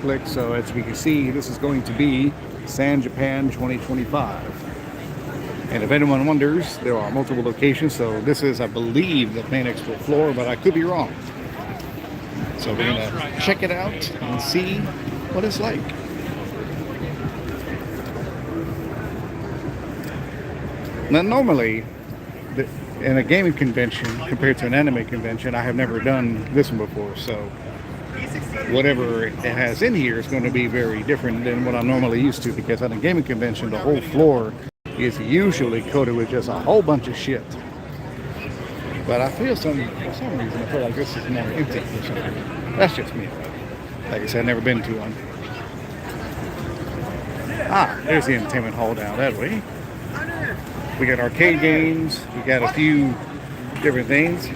click. So as we can see, this is going to be San Japan 2025. And if anyone wonders, there are multiple locations. So this is, I believe, the main expo floor, but I could be wrong. So we're gonna check it out and see what it's like. Now, normally, in a gaming convention compared to an anime convention, I have never done this one before. So whatever it has in here is going to be very different than what I'm normally used to, because at a gaming convention, the whole floor is usually coated with just a whole bunch of shit. But I feel for some reason, I feel like this is more empty or something. That's just me. Like I said, I've never been to one. Ah, there's the entertainment hall down that way. We got arcade games. We got a few different things.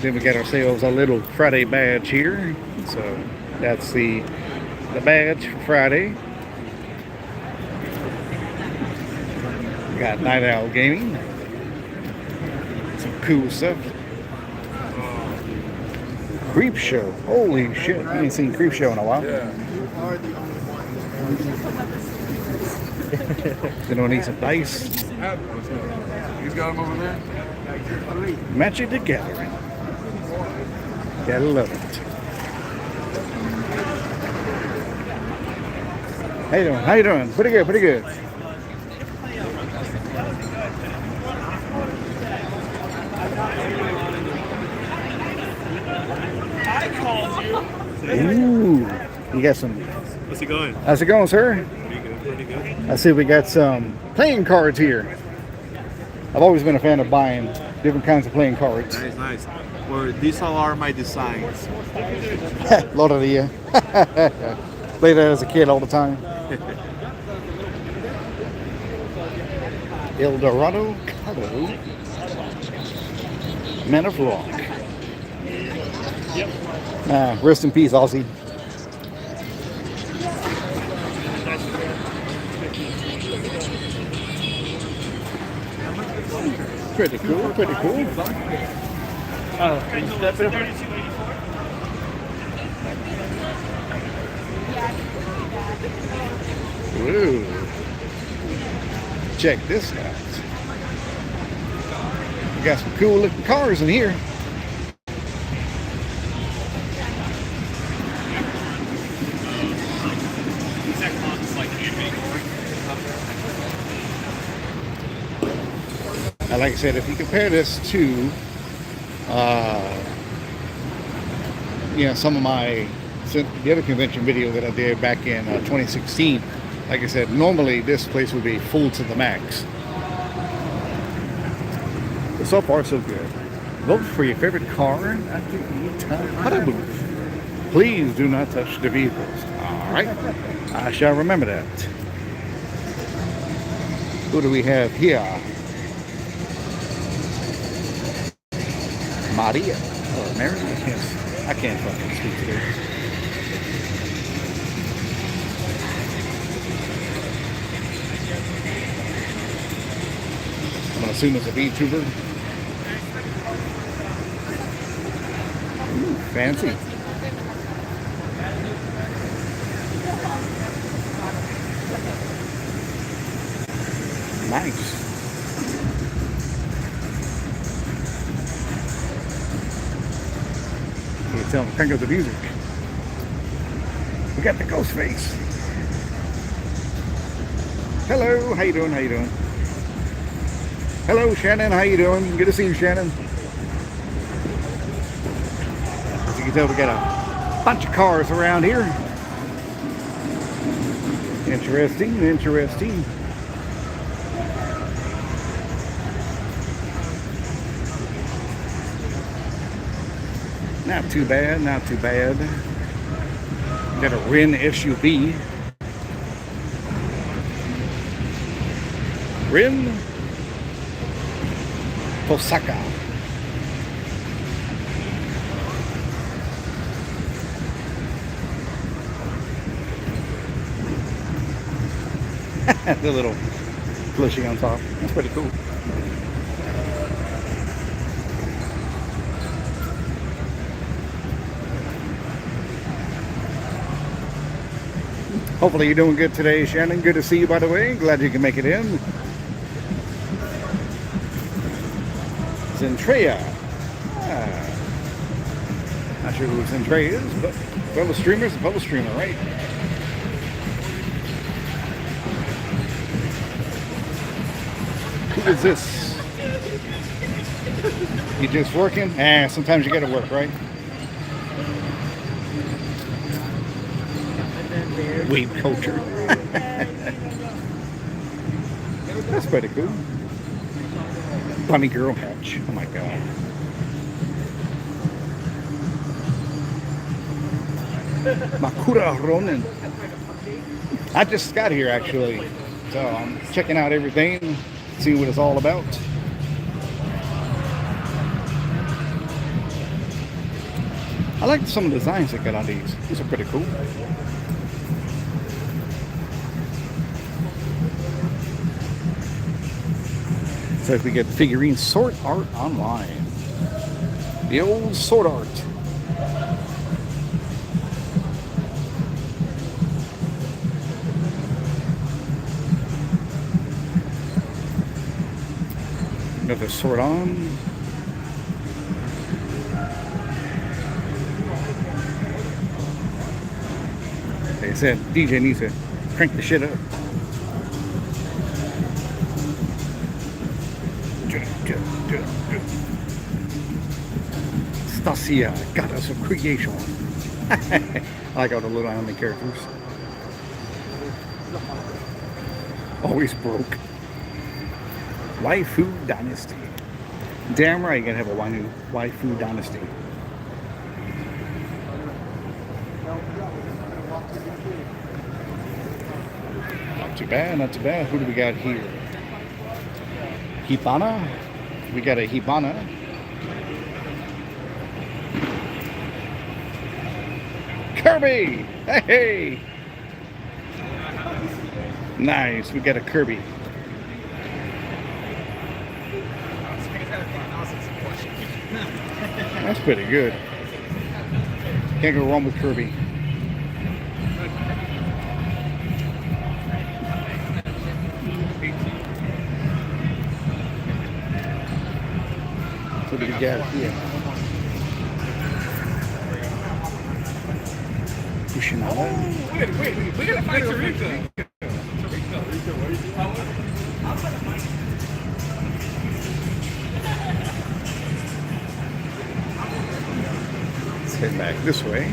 Then we got ourselves a little Friday badge here. So that's the badge for Friday. We got Night Owl Gaming. Some cool stuff. Creep Show. Holy shit. I ain't seen Creep Show in a while. Yeah. Then need some dice. He's got them over there. Magic the Gathering. Gotta love it. How you doing? How you doing? Pretty good, pretty good. I called you. Ooh, you got some. How's it going? How's it going, sir? Pretty good, pretty good. I see we got some playing cards here. I've always been a fan of buying different kinds of playing cards. Nice, nice. Well, these all are my designs. Lord of the year. Played that as a kid all the time. El Dorado Cabo. Man of Rock. Yep. Rest in peace, Ozzy. Pretty cool, pretty cool. Ooh. Check this out. We got some cool looking cars in here. Now, like I said, if you compare this to, some of the other convention video that I did back in 2016, like I said, normally this place would be full to the max. But so far, so good. Vote for your favorite car at the E-Time booth. Please do not touch the vehicles. All right, I shall remember that. Who do we have here? Maria. Or Mary? Yes. I can't fucking speak today. I'm gonna assume it's a VTuber. Ooh, fancy. Nice. You can tell them, crank up the music. We got the ghost face. Hello, how you doing? How you doing? Hello, Shannon. How you doing? Good to see you, Shannon. As you can tell, we got a bunch of cars around here. Interesting, interesting. Not too bad, not too bad. Got a Ren SUV. Ren Osaka. The little plushie on top. That's pretty cool. Hopefully you're doing good today, Shannon. Good to see you, by the way. Glad you can make it in. Zentrea. Not sure who Zentrea is, but fellow streamer's a fellow streamer, right? Who is this? You just working? Sometimes you gotta work, right? Wave culture. That's pretty cool. Bunny girl hatch. Oh my god. Makura Ronin. I just got here actually. So I'm checking out everything, seeing what it's all about. I like some of the designs they got on these. These are pretty cool. So if we get figurine Sword Art online. The old Sword Art. Another Sword On. They said DJ needs to crank the shit up. Stasia, goddess of creation. I like all the little anime characters. Always broke. Waifu Dynasty. Damn right, you gotta have a waifu dynasty. Not too bad, not too bad. Who do we got here? Hibana. We got a Hibana. Kirby! Hey! Nice, we got a Kirby. That's pretty good. Can't go wrong with Kirby. What do we got here? Kushinada. Wait, we gotta find Tarika. Let's head back this way.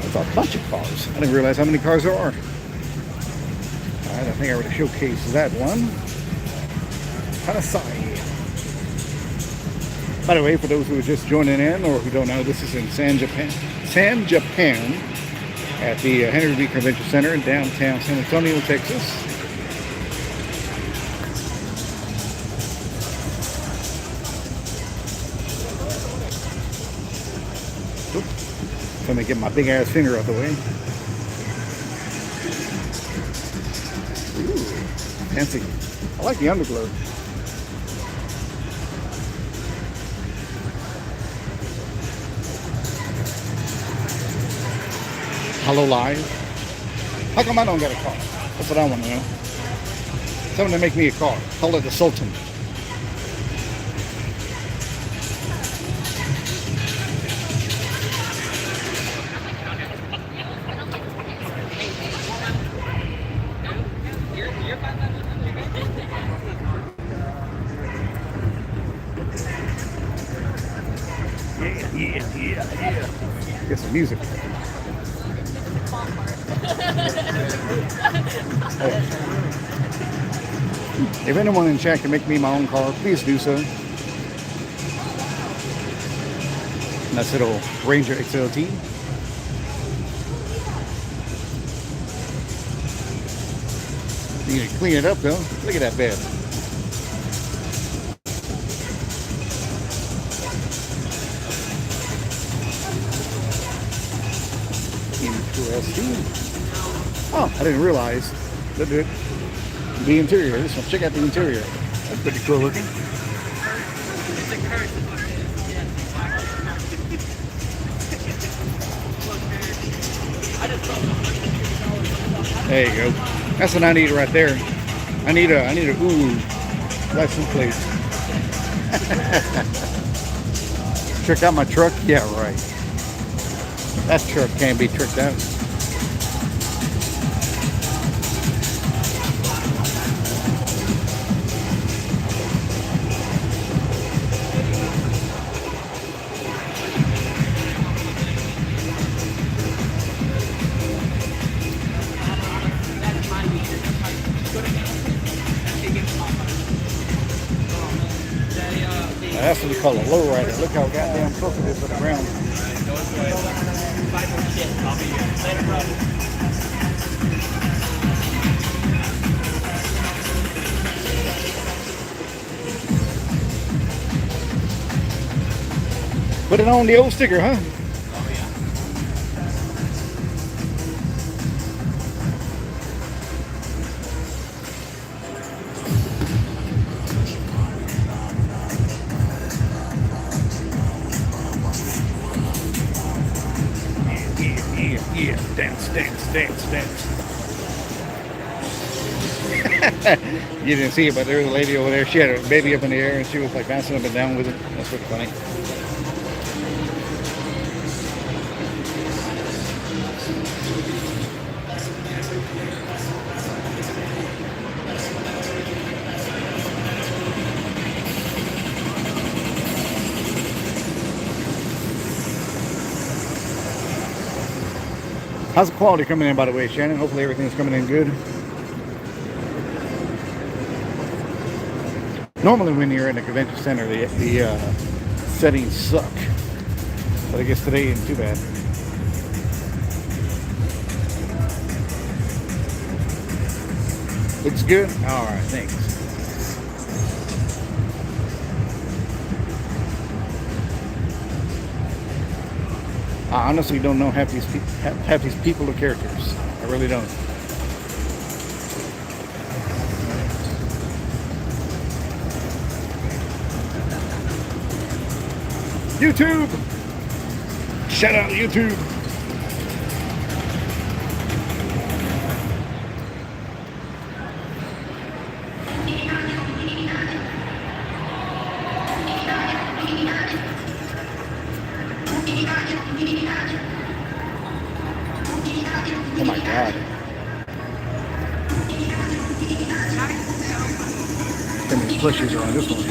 There's a bunch of cars. I didn't realize how many cars there are. Alright, I think I already showcased that one. Panasai. By the way, for those who are just joining in or who don't know, this is in San Japan, at the Henry V Convention Center in downtown San Antonio, Texas. Let me get my big ass finger out of the way. Ooh, fancy. I like the underglow. Hello Live. How come I don't get a car? That's what I want to know. Someone to make me a car. Call it the Sultan. Yeah. Get some music. If anyone in chat can make me my own car, please do so. Nice little Ranger XLT. You need to clean it up though. Look at that bed. Interesting. Oh, I didn't realize that the interior. So check out the interior. That's pretty cool looking. There you go. That's what I need right there. I need a ooh license plate. Trick out my truck? Yeah, right. That truck can't be tricked out. That's what we call a lowrider. Look how goddamn close it is to the ground. Put it on the old sticker, huh? Yeah, dance, dance, dance, dance. You didn't see it, but there was a lady over there. She had a baby up in the air and she was like bouncing up and down with it. That's pretty funny. How's the quality coming in, by the way, Shannon? Hopefully everything's coming in good. Normally when you're in a convention center, the settings suck. But I guess today ain't too bad. Looks good? Alright, thanks. I honestly don't know half these people or characters. I really don't. YouTube! Shout out YouTube! Oh my god. How many plushies are on this one?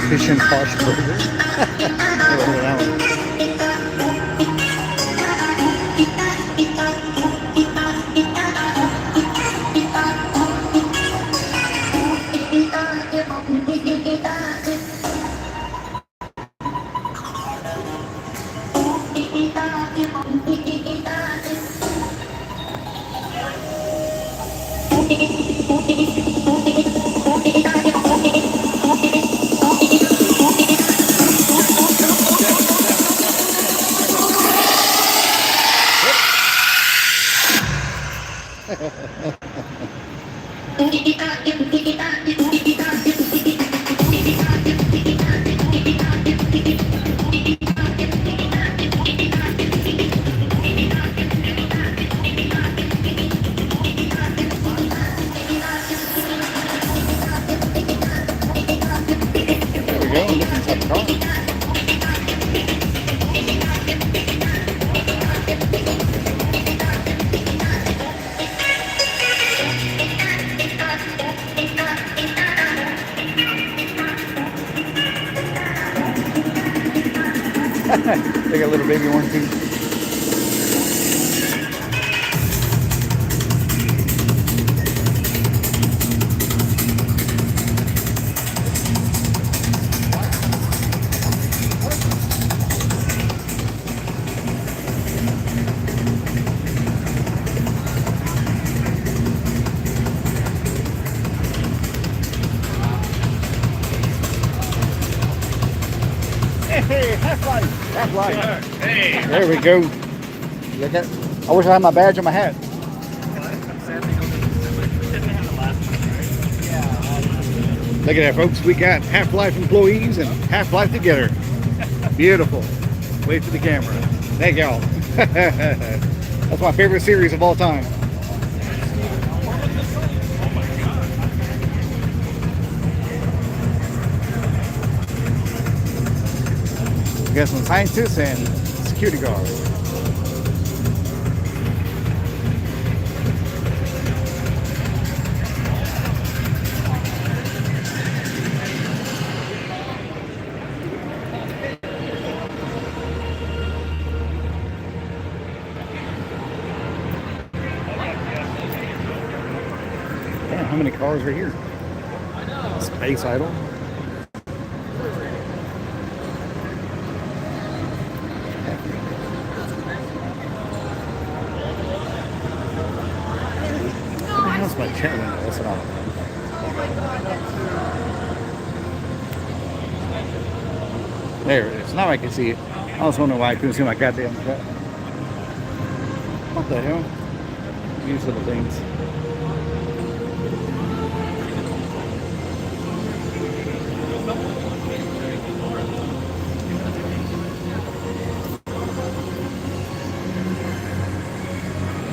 Fish and Posh Burger. Never heard of that one. They got a little baby one too. Hey, Half-Life! Half-Life! Hey. There we go. Look at, I wish I had my badge on my hat. Look at that, folks. We got Half-Life employees and Half-Life together. Beautiful. Wait for the camera. Thank y'all. That's my favorite series of all time. We got some scientists and security guards. Damn, how many cars are here? Space Idol. That's my chat window. That's what There it is. Now I can see it. I was wondering why I couldn't see my goddamn chat. What the hell? These little things.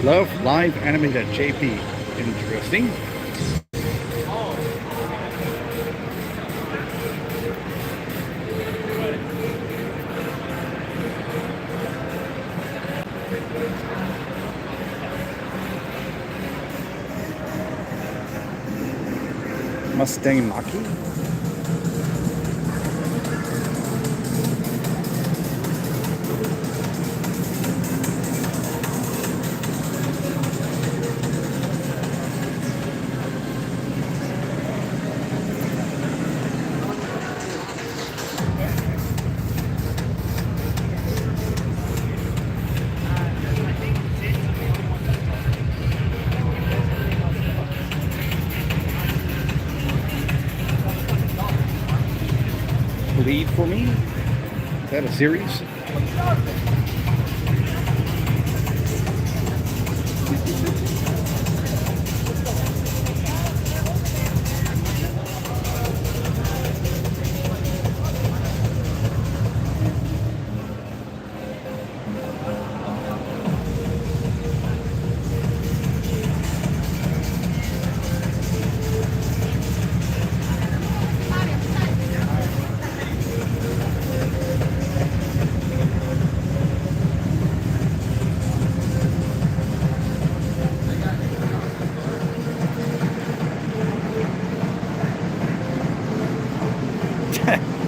Love live animated JP. Interesting. Mustang Mach-E. Lead for me? Is that a series?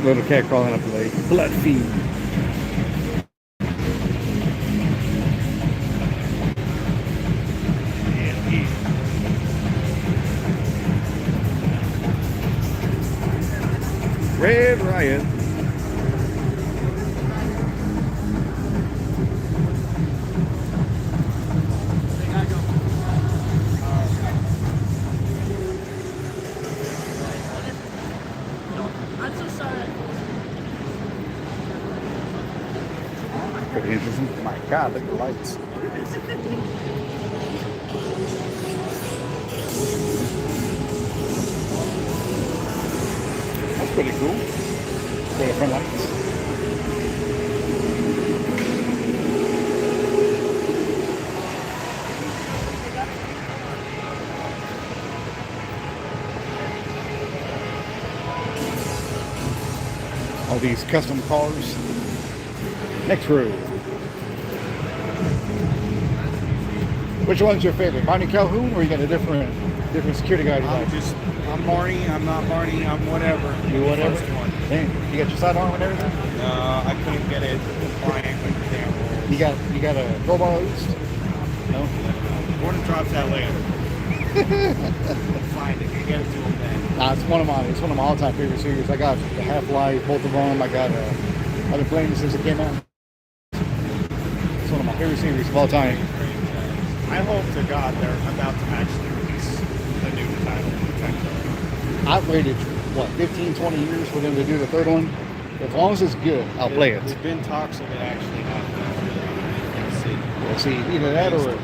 Little cat crawling up the leg. Blood feed. Red Riot. Pretty interesting. My God, look at the lights. That's pretty cool. For the front lights. All these custom cars. Next row. Which one's your favorite? Bonnie Calhoun, or you got a different different security guard you like? I'm Barney. I'm not Barney. I'm whatever. You whatever. First one. Dang, you got your sidearm and everything? I couldn't get it compliant with the damn rules. You got a crowbar at least? No. Gordon drops that later. Find it. You gotta do it then. Nah, it's one of my all-time favorite series. I got the Half-Life, both of them. I got I've been playing since it came out. It's one of my favorite series of all time. I hope to God they're about to actually release a new title. I've waited, 15, 20 years for them to do the third one. As long as it's good, I'll play it. There's been talks of it actually happening. We'll see. Either that or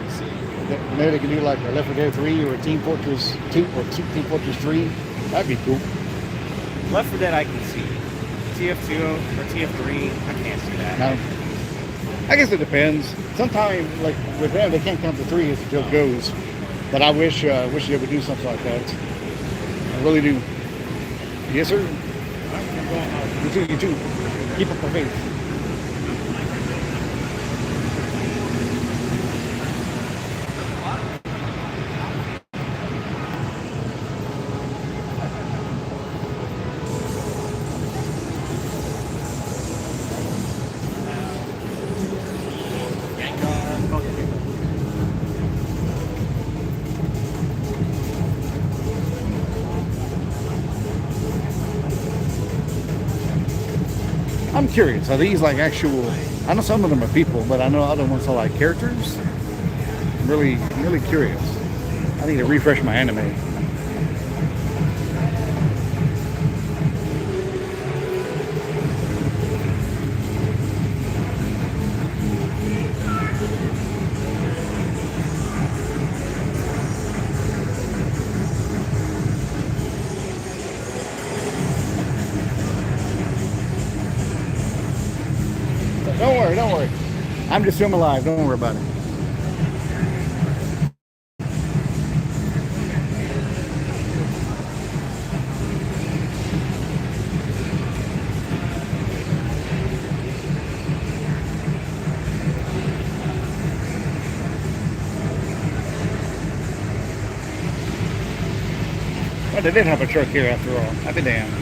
maybe they can do like a Left 4 Dead 3 or a Team Fortress 2 or Team Fortress 3. That'd be cool. Left 4 Dead I can see. TF2 or TF3, I can't see that. No. I guess it depends. Sometimes, like with them, they can't count to 3 as the joke goes. But I wish they would do something like that. I really do. Yes, sir. You too. You too. Keep up the faith. I'm curious. Are these like actual? I know some of them are people, but I know other ones are like characters. I'm really curious. I need to refresh my anime. Don't worry. I'm just filming live. Don't worry about it. Well, they did have a truck here after all. I'd be damned.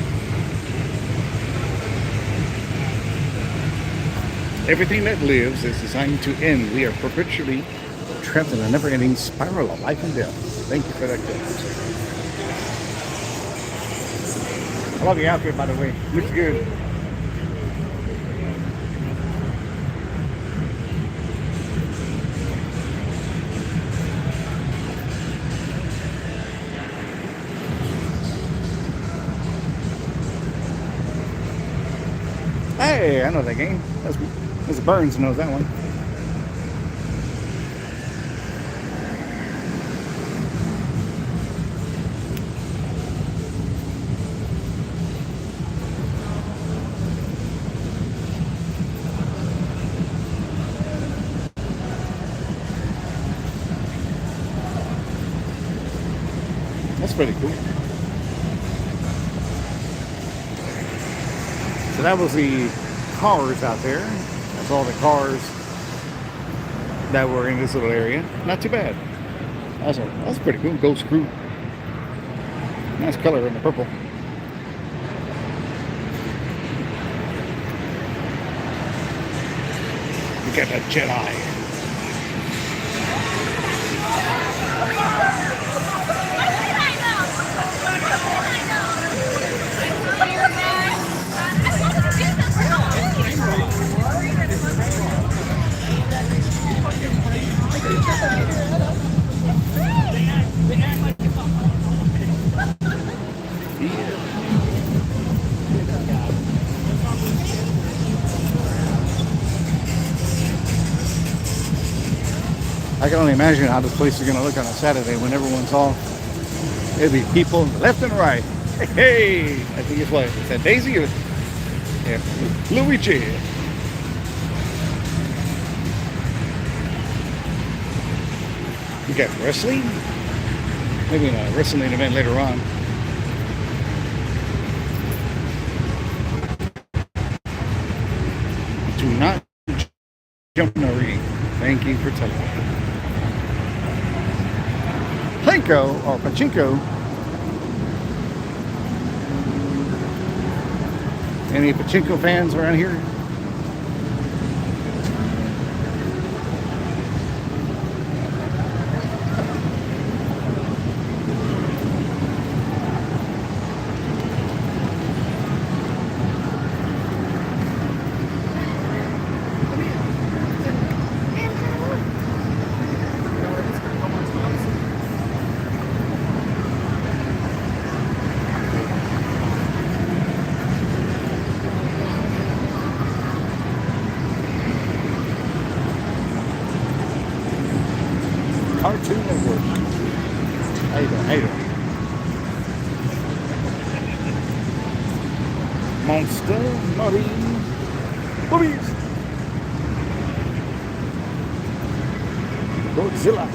Everything that lives is designed to end. We are perpetually trapped in a never-ending spiral of life and death. Thank you for that gift. I love your outfit, by the way. Looks good. Hey, I know that game. Mr. Burns knows that one. That's pretty cool. So that was the cars out there. That's all the cars that were in this little area. Not too bad. That's pretty cool. Ghost Crew. Nice color in the purple. Look at that Jedi. I can only imagine how this place is going to look on a Saturday when everyone's off. There'll be people left and right. Hey, I think it's what? Is that Daisy or yeah, Luigi? You got wrestling? Maybe a wrestling event later on. Do not jump in the ring. Thank you for telling me. Plinko or Pachinko. Any Pachinko fans around here? Cartoon Network. How you doing? How you doing? Monster Marine Boobies. Godzilla.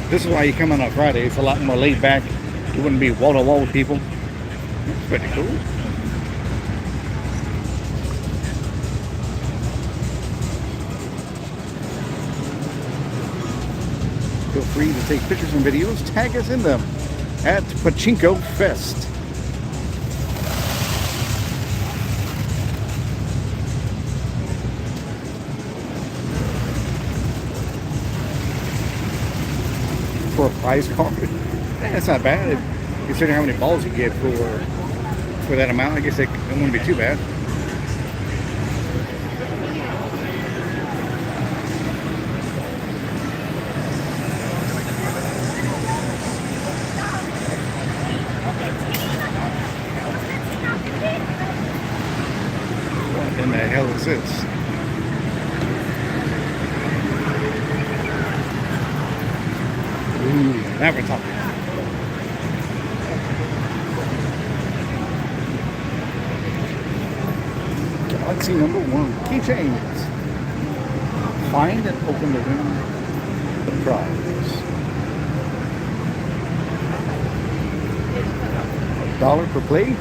This is why you come on a Friday. It's a lot more laid back. You wouldn't be wall to wall with people. It's pretty cool. Feel free to take pictures and videos. Tag us in them at Pachinko Fest. For a prize card, that's not bad. Considering how many balls you get for that amount, I guess it wouldn't be too bad. What in the hell is this? Ooh, now we're talking. Galaxy #1 keychains. Find and open to win the prize. $1 per play.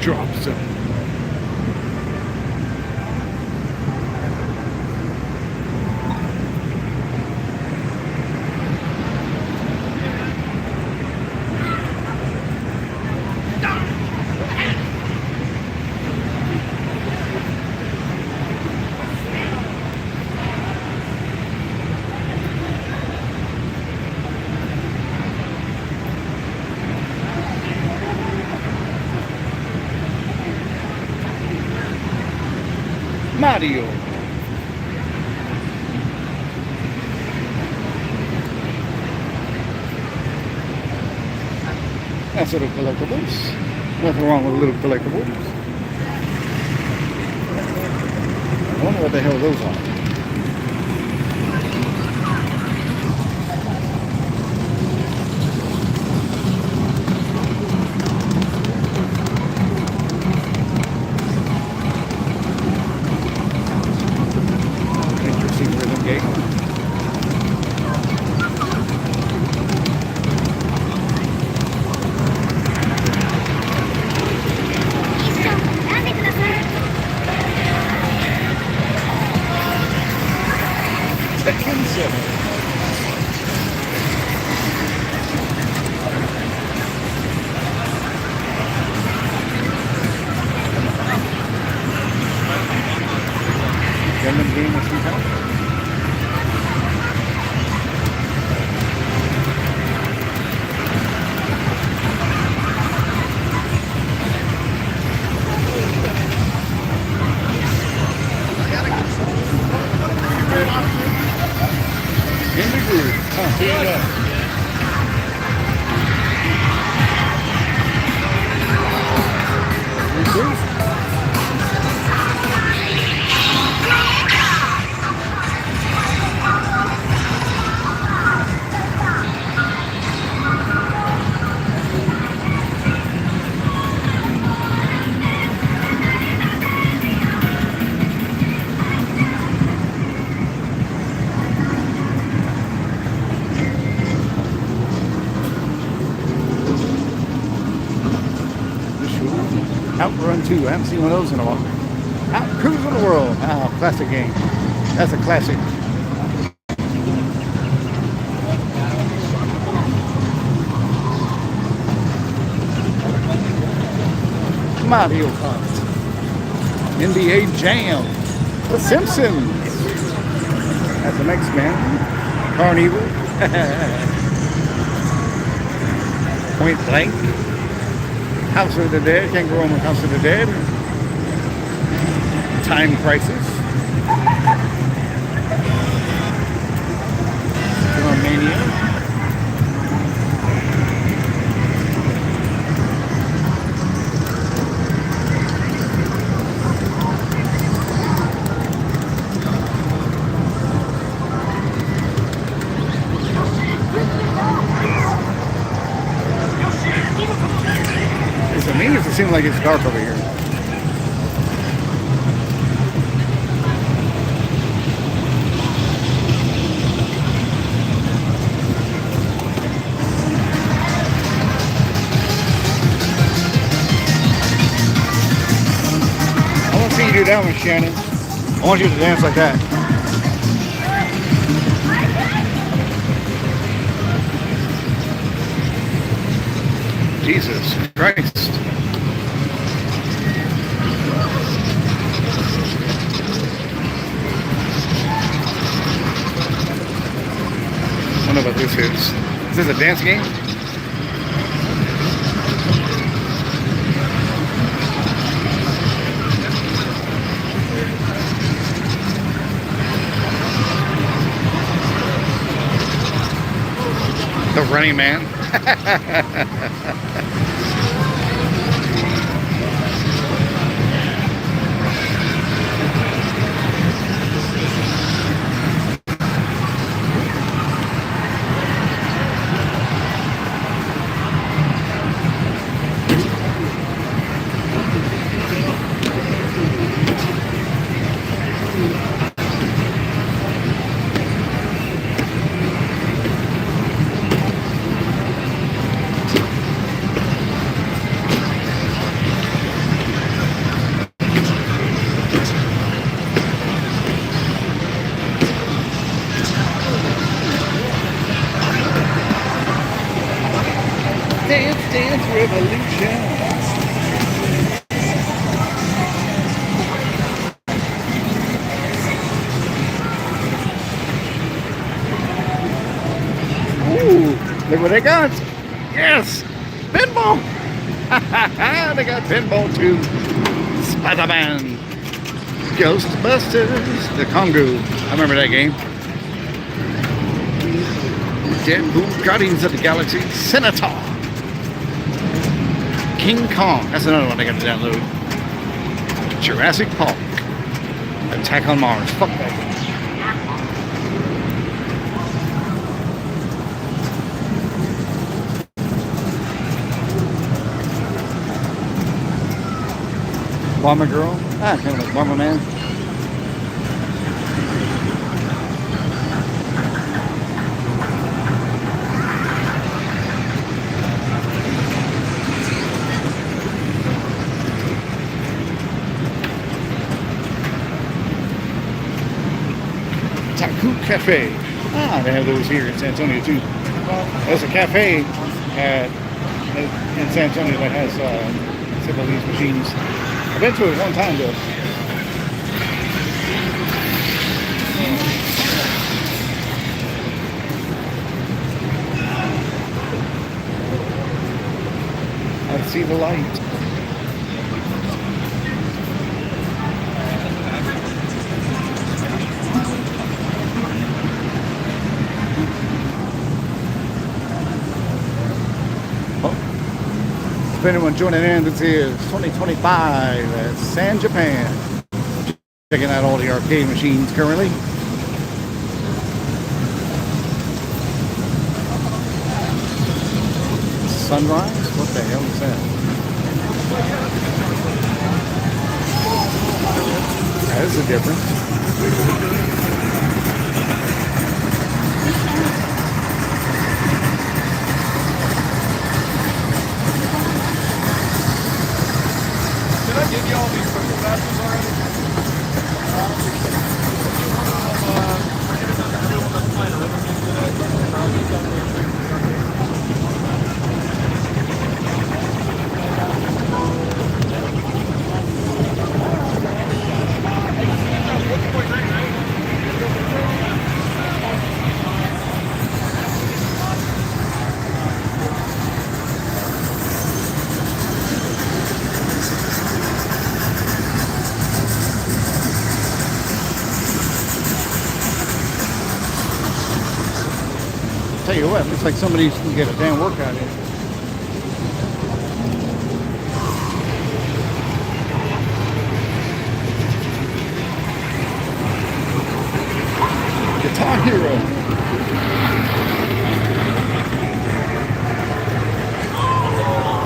Drop zone. Mario. Nice little collectibles. Nothing wrong with little collectibles. I wonder what the hell those are. Interesting rhythm game. Tekken 7. Gundam game of some kind. In the groove. Huh. Here you go. 2. I haven't seen one of those in a while. Out Cruising the World. Ah, classic game. That's a classic. Mario Kart. NBA Jam. The Simpsons. That's the next man. Carnival. Point Blank. House of the Dead. Can't go wrong with House of the Dead. Time Crisis. Mania. Is it me or does it seem like it's dark over here? I want to see you do that one, Shannon. I want you to dance like that. Jesus Christ. I don't know what this is. Is this a dance game? The Running Man. Dance, dance, revolution. Ooh, look what they got. Yes, pinball. They got pinball too. Spider-Man. Ghostbusters. The Congo. I remember that game. Deadpool. Guardians of the Galaxy. Senator. King Kong. That's another one I got to download. Jurassic Park. Attack on Mars. Fuck that game. Bomber Girl. Ah, kind of like Bomber Man. Taku Cafe. Ah, they have those here in San Antonio too. There's a cafe in San Antonio that has several of these machines. I've been to it one time though. I see the light. If anyone joining in, this is 2025 at San Japan. Checking out all the arcade machines currently. Sunrise? What the hell is that? That is a difference. Tell you what, looks like somebody's gonna get a damn workout in. Guitar Hero.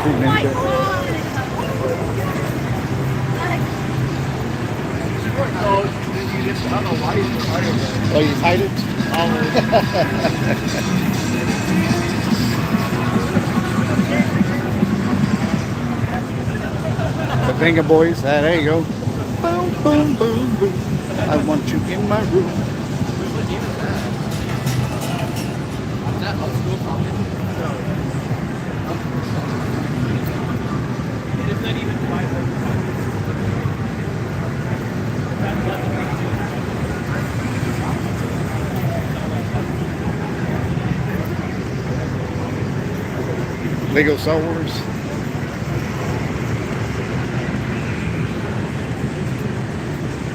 Fruit Ninja. Oh, you hide it? The Venga Boys. There you go. Boom, boom, boom, boom. I want you in my room. It's not even 5. Lego Star Wars.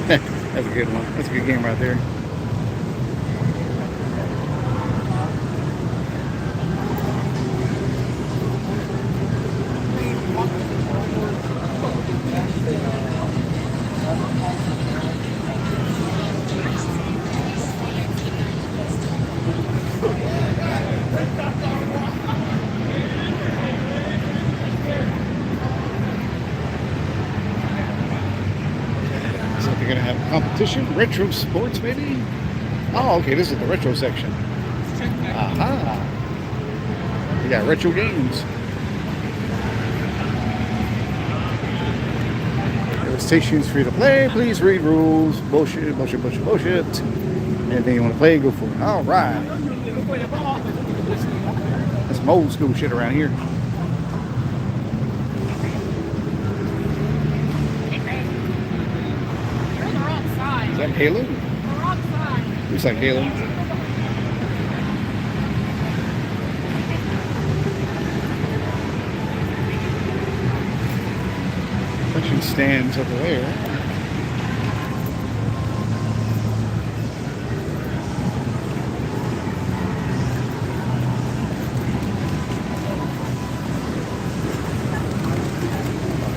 That's a good one. That's a good game right there. So they're gonna have competition, retro sports, maybe. Oh, okay. This is the retro section. Aha. We got retro games. Stations free to play. Please read rules. Bullshit, bullshit, bullshit, bullshit. Anything you want to play, go for it. All right. That's some old school shit around here. You're on the wrong side. Is that Halo? The wrong side. Looks like Halo. Section stands over there.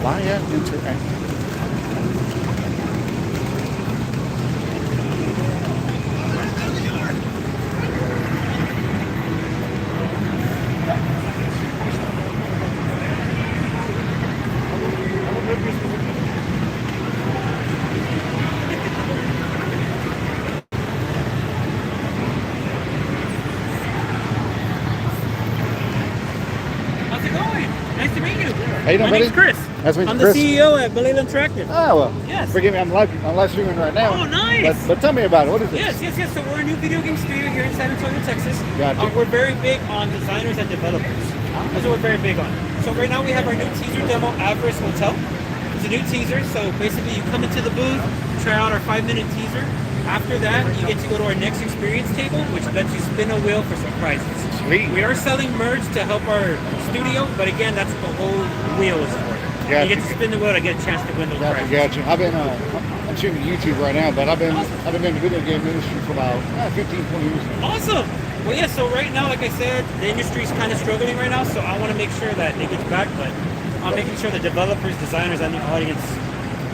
Maya Interactive. How's it going? Nice to meet you. How you doing, My name's buddy? Chris. Nice to meet you, I'm Chris. the CEO at Belay Interactive. Oh, well. Yes. Forgive me, I'm live streaming right now. Oh, nice. But tell me about it. What is this? Yes. So we're a new video game studio here in San Antonio, Texas. Gotcha. We're very big on designers and developers. That's what we're very big on. So right now we have our new teaser demo, Avarice Hotel. It's a new teaser. So basically you come into the booth, try out our 5-minute teaser. After that, you get to go to our next experience table, which lets you spin a wheel for surprises. Sweet. We are selling merch to help our studio, but again, that's what the whole wheel is for. Gotcha. You get to spin the wheel to get a chance to win those prizes. Gotcha. I've been I'm shooting YouTube right now, but I've been in the video game industry for about 15, 20 years now. Awesome. Well, yeah. So right now, like I said, the industry is kind of struggling right now. So I want to make sure that it gets back, but I'm making sure the developers, designers, and the audience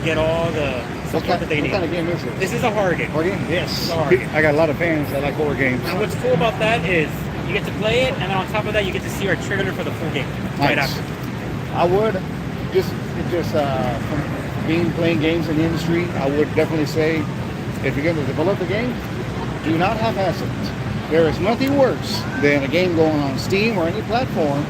get all the support that they need. What kind of game is it? This is a horror game. Horror game? Yes. It's a horror game. I got a lot of fans that like horror games. And what's cool about that is you get to play it, and then on top of that, you get to see our trailer for the full game right Nice. after. I would just from playing games in the industry, I would definitely say if you're going to develop a game, do not half-ass it. There is nothing worse than a game going on Steam or any platform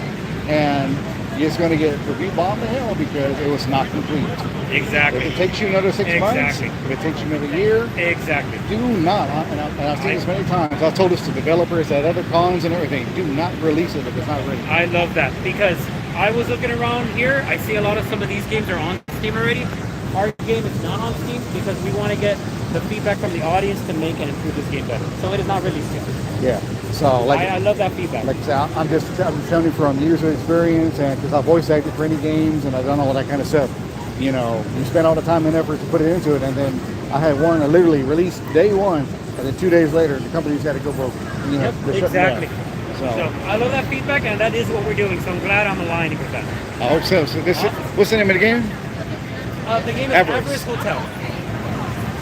and you're just going to get review bombed to hell because it was not complete. Exactly. If it takes you another 6 months, Exactly. if it takes you another year, Exactly. do not, and I've seen this many times, I've told this to developers at other cons and everything, do not release it if it's not ready. I love that because I was looking around here. I see a lot of some of these games are on Steam already. Our game is not on Steam because we want to get the feedback from the audience to make and improve this game better. So it is not released yet. Yeah, so I love that feedback. like I said, I'm telling you from user experience, and because I've voice acted for any games and I've done all that kind of stuff. You know, you spend all the time and effort to put it into it, and then I had one that literally released day one, and then 2 days later, the company's got to go broke. You know, Yep, they're shutting exactly. down. So I love that feedback, and that is what we're doing. So I'm glad I'm aligning with that. I hope so. So this, what's the name of the game? The game is Avarice. Avarice Hotel.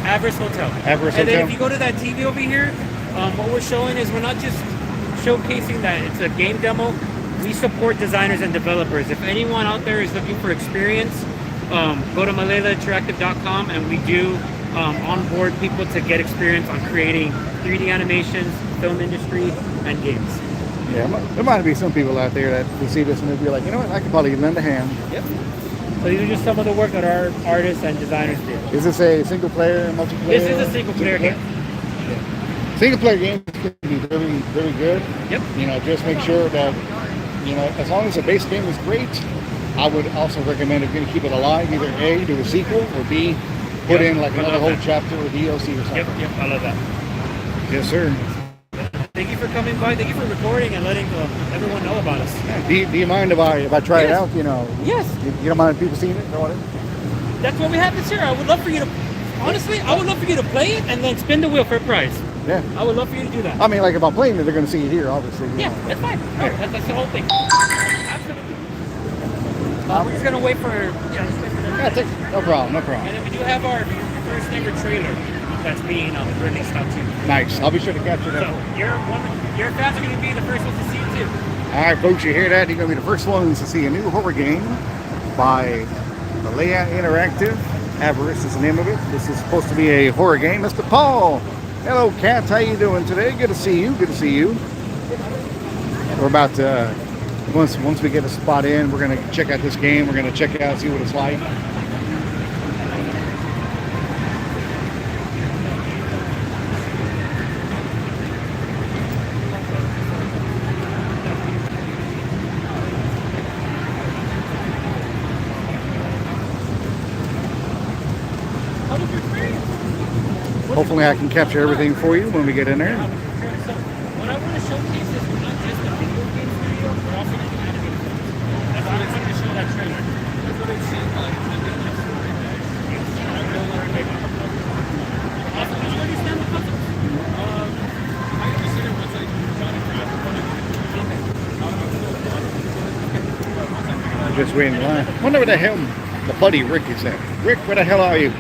Avarice Hotel. Avarice And then Hotel? if you go to that TV over here, what we're showing is we're not just showcasing that it's a game demo. We support designers and developers. If anyone out there is looking for experience, go to maleilainteractive.com, and we do onboard people to get experience on creating 3D animations, film industry, and games. Yeah, there might be some people out there that will see this and they'll be like, you know what, I could probably lend a hand. Yep. So these are just some of the work that our artists and designers do. Is this a single player, multiplayer? This is a single player game. Single player games can be very, very good. Yep. You know, just make sure that, you know, as long as the base game is great, I would also recommend if you're going to keep it alive, either A, do a sequel, or B, put in like another whole chapter or DLC or something. Yep, I love that. Yes, sir. Thank you for coming by. Thank you for recording and letting everyone know about us. Yeah, do you mind if I try it Yes. out? You know, Yes. you don't mind people seeing it or whatever? That's what we have this year. I would love for you to, honestly, I would love for you to play it and then spin the wheel for a prize. Yeah. I would love for you to do that. I mean, like if I'm playing it, they're going to see it here, obviously. you Yeah, know. that's fine. No, that's the whole thing. Absolutely. We're just gonna wait for just wait for them. No problem, no problem. And then we do have our first ever trailer that's being released out too. Nice. I'll be sure to capture that. So your fans are gonna be the first ones to see it too. All right, folks, you hear that? You're going to be the first ones to see a new horror game by Malaya Interactive. Avarice is the name of it. This is supposed to be a horror game. Mr. Paul. Hello, Kat. How you doing today? Good to see you. Good to see you. We're about to, once we get a spot in, we're going to check out this game. We're going to check it out, see what it's like. How was your experience? Hopefully I can capture everything for you when we get in there. So what I want to showcase is we're not just a video game studio, we're also an animated film. That's why I wanted to show that trailer. That's what it seems like. Awesome. Did you understand the concept? I understood it once I shot it. I'm just waiting in line. Wonder where the hell the buddy Rick is at. Rick, where the hell are you?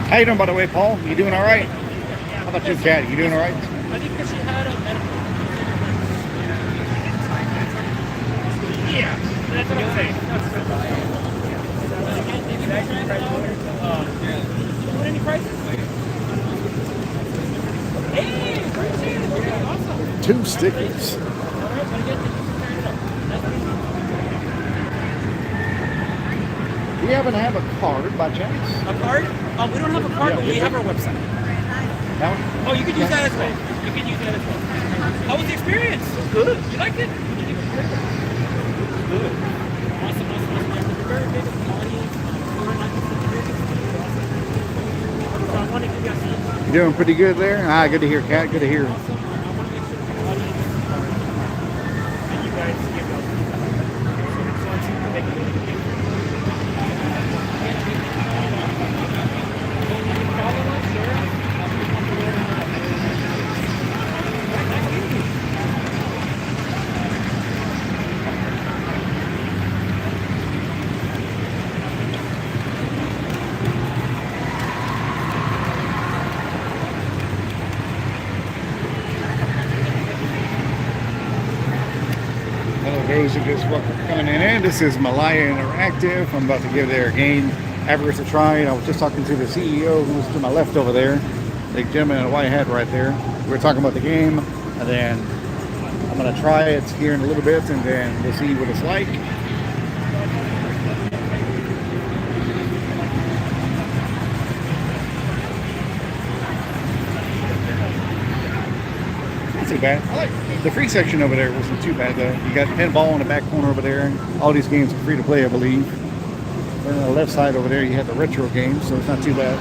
How you doing, by the way, Paul? You doing all right? How about you, Kat? You doing all right? I think that she had a medical. Yeah, that's what I'm saying. What any prices? Hey, appreciate it. Okay, awesome. 2 stickers. Do you happen to have a card by chance? A card? We don't have a card, but we have our website. That one? Oh, you could use that as well. You could use that as well. How was the experience? Good. You liked it? Good. Awesome, awesome. We're very big with the audience. We're not just a very big studio. So I want to give you a sense. You doing pretty good there? Ah, good to hear, Kat. Good to hear. Awesome. I want to make sure the audience and you guys give us. So let's see if we can make it. Hello, those who just coming in. This is Malaya Interactive. I'm about to give their game Avarice a try. I was just talking to the CEO who was to my left over there. Big gentleman in a white hat right there. We were talking about the game, and then I'm going to try it here in a little bit, and then we'll see what it's like. Not too bad. I like the free section over there. Wasn't too bad though. You got pinball in the back corner over there. All these games are free to play, I believe. And on the left side over there, you have the retro games, so it's not too bad.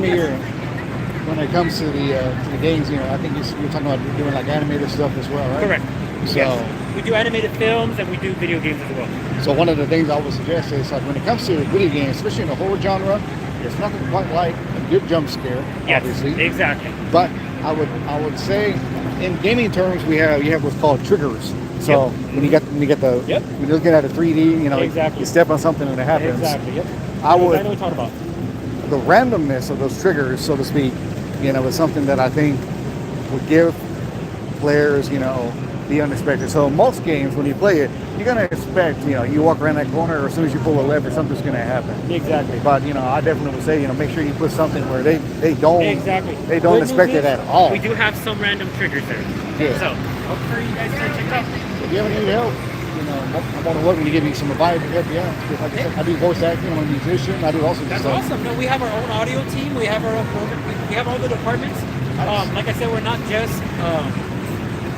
one of your when it comes to the games, you know, I think you're talking about doing like animated stuff as well, right? Correct. So, Yes. We do animated films and we do video games as well. so one of the things I would suggest is like when it comes to video games, especially in the horror genre, there's nothing quite like a good jump scare, Yes, obviously. exactly. But I would say in gaming terms you have what's called triggers. So when you get the Yep. when you're looking at a 3D, you know, Exactly. you step on something and it happens. Exactly. Yep. I would I know what you're talking about. the randomness of those triggers, so to speak, you know, is something that I think would give players, you know, the unexpected. So most games, when you play it, you're gonna expect, you know, you walk around that corner, or as soon as you pull a lever, something's gonna happen. Exactly. But you know, I definitely would say, you know, make sure you put something where they don't Exactly. they don't Good expect news it is, at all. We do have some random triggers there. Good. So, I'll refer you guys to check it out. If you ever need help, you know, I'm more than welcome to give you some advice and help you out. Because like I said, I do voice acting. I'm a musician. I do also That's stuff. awesome. No, we have our own audio team. We have our own program. We have all the departments. Like I said, we're not just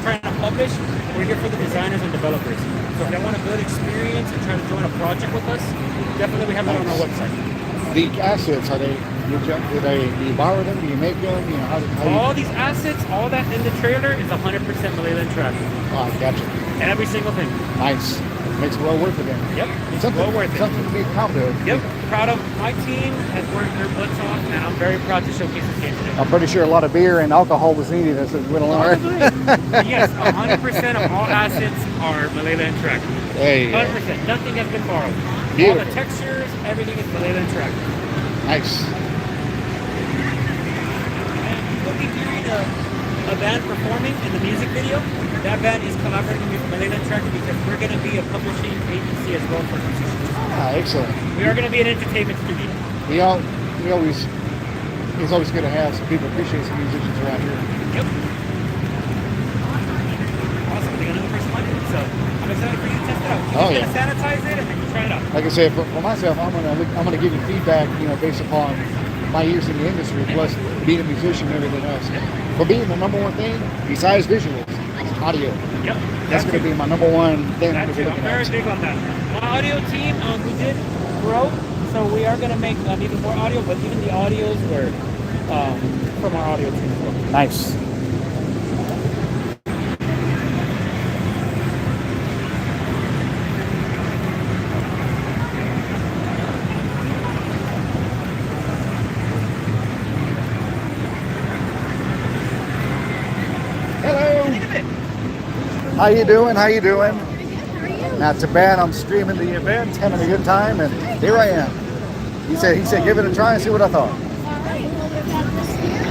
trying to publish. We're here for the designers and developers. So if they want a good experience and try to join a project with us, definitely we have that on our website. The assets, are they? Do you borrow them? Do you make them? You know, how do you? All these assets, all that in the trailer is 100% Malayland track. Oh, gotcha. Every single thing. Nice. Makes it well worth it then. Yep. It's Something, well worth it. something to be proud of. Yep. Proud of my team has worked their butts off, and I'm very proud to showcase this game today. I'm pretty sure a lot of beer and alcohol was needed as it went along. Yes, 100% of all assets are Malayland track. Hey, 100%. Nothing has been borrowed. All Beautiful. the textures, everything is Malayland track. nice. And you will be hearing a band performing in the music video. That band is collaborating with Malayland track because we're going to be a publishing agency as well for musicians. Ah, excellent. We are going to be an entertainment studio. It's always good to have some people appreciate some musicians around here. Yep. Awesome. They got another person like it. So I'm excited for you to test it out. You're Oh, just gonna sanitize it and then you try it out. Like I said, for myself, I'm gonna give you feedback, you know, based upon my years in the industry, plus being a musician and everything else. For being the number one thing, besides visuals, audio. Yep. That's gonna be my number one thing I'm That's gonna it. be I'm looking very at. big on that. My audio team, we did grow, so we are gonna make even more audio, but even the audios were from our audio team as well. Nice. Hello. How you doing? How you doing? Not too bad. I'm streaming the event, having a good time, and here I am. He said, give it a try and see what I thought. Alright, well, we've got this here.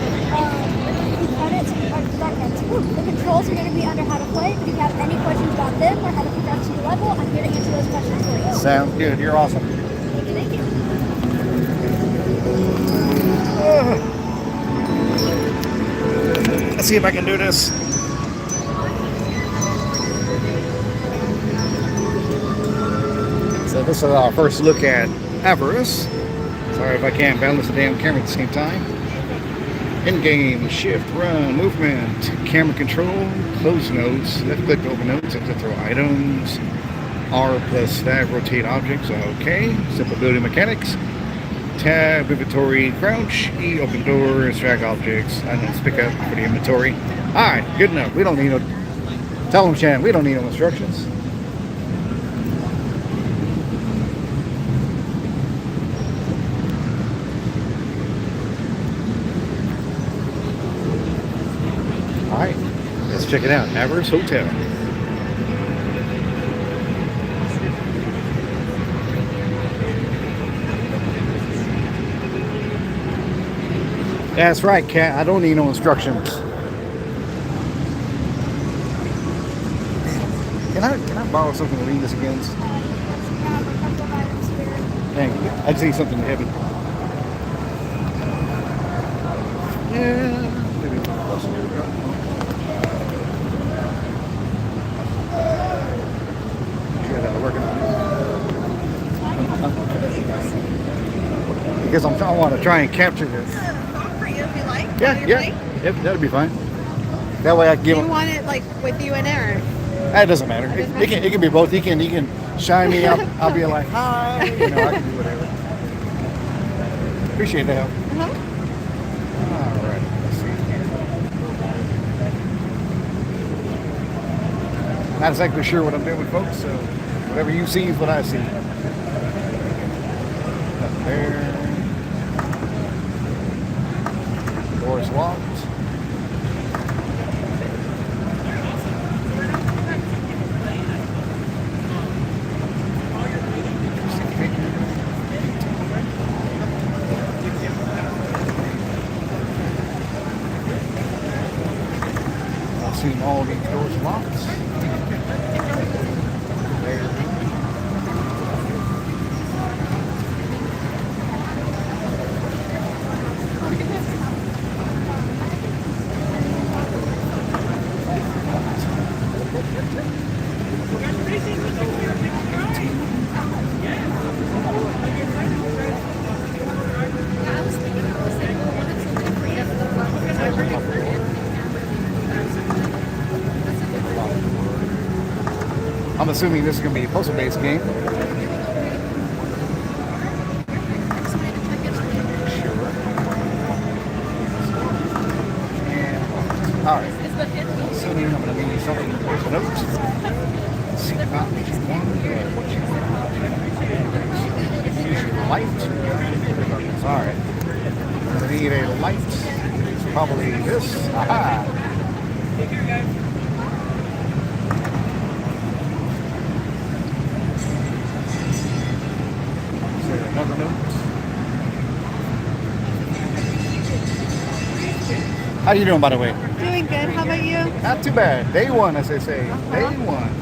The controls are going to be under how to play. If you have any questions about them or how to progress to the level, I'm here to answer those questions for you. Sounds good. You're awesome. Thank you, thank you. Let's see if I can do this. So this is our first look at Avarice. Sorry if I can't balance the damn camera at the same time. In-game, shift, run, movement, camera control, close notes, left click to open notes, exit throw items, R plus stab, rotate objects, okay. Simple building mechanics. Tab, inventory, crouch, E, open doors, drag objects, and then pick up for the inventory. Alright, good enough. We don't need no, tell them, Shannon, we don't need no instructions. Alright, let's check it out. Avarice Hotel. That's right, Kat. I don't need no instructions. Can I borrow something to lean this against? We have a couple of items here. Thank you. I just need something heavy. Yeah. Maybe a little closer. There we go. Good, working on it. Because I want to try and capture this. Phone for you if you like. Yeah, yeah. Yep, that'd be fine. That way I can Do give you him. want it like with you in there? That doesn't matter. It can be both. He can shine me up. I'll be like, hi. You know, I can do whatever. Appreciate the help. Not exactly sure what I'm doing, folks. So whatever you see is what I see. Up there. Door's locked. I assume all these doors locked. There. I'm assuming this is going to be a puzzle-based game. Sure. And, all right. Assuming I'm going to need something to put notes. See not what you want, what you want. Use your light. All right. I'm going to need a light. It's probably this. Aha! Take care, guys. Another note. How you doing, by the way? Doing good. How about you? Not too bad. Day one, as they say. Day one.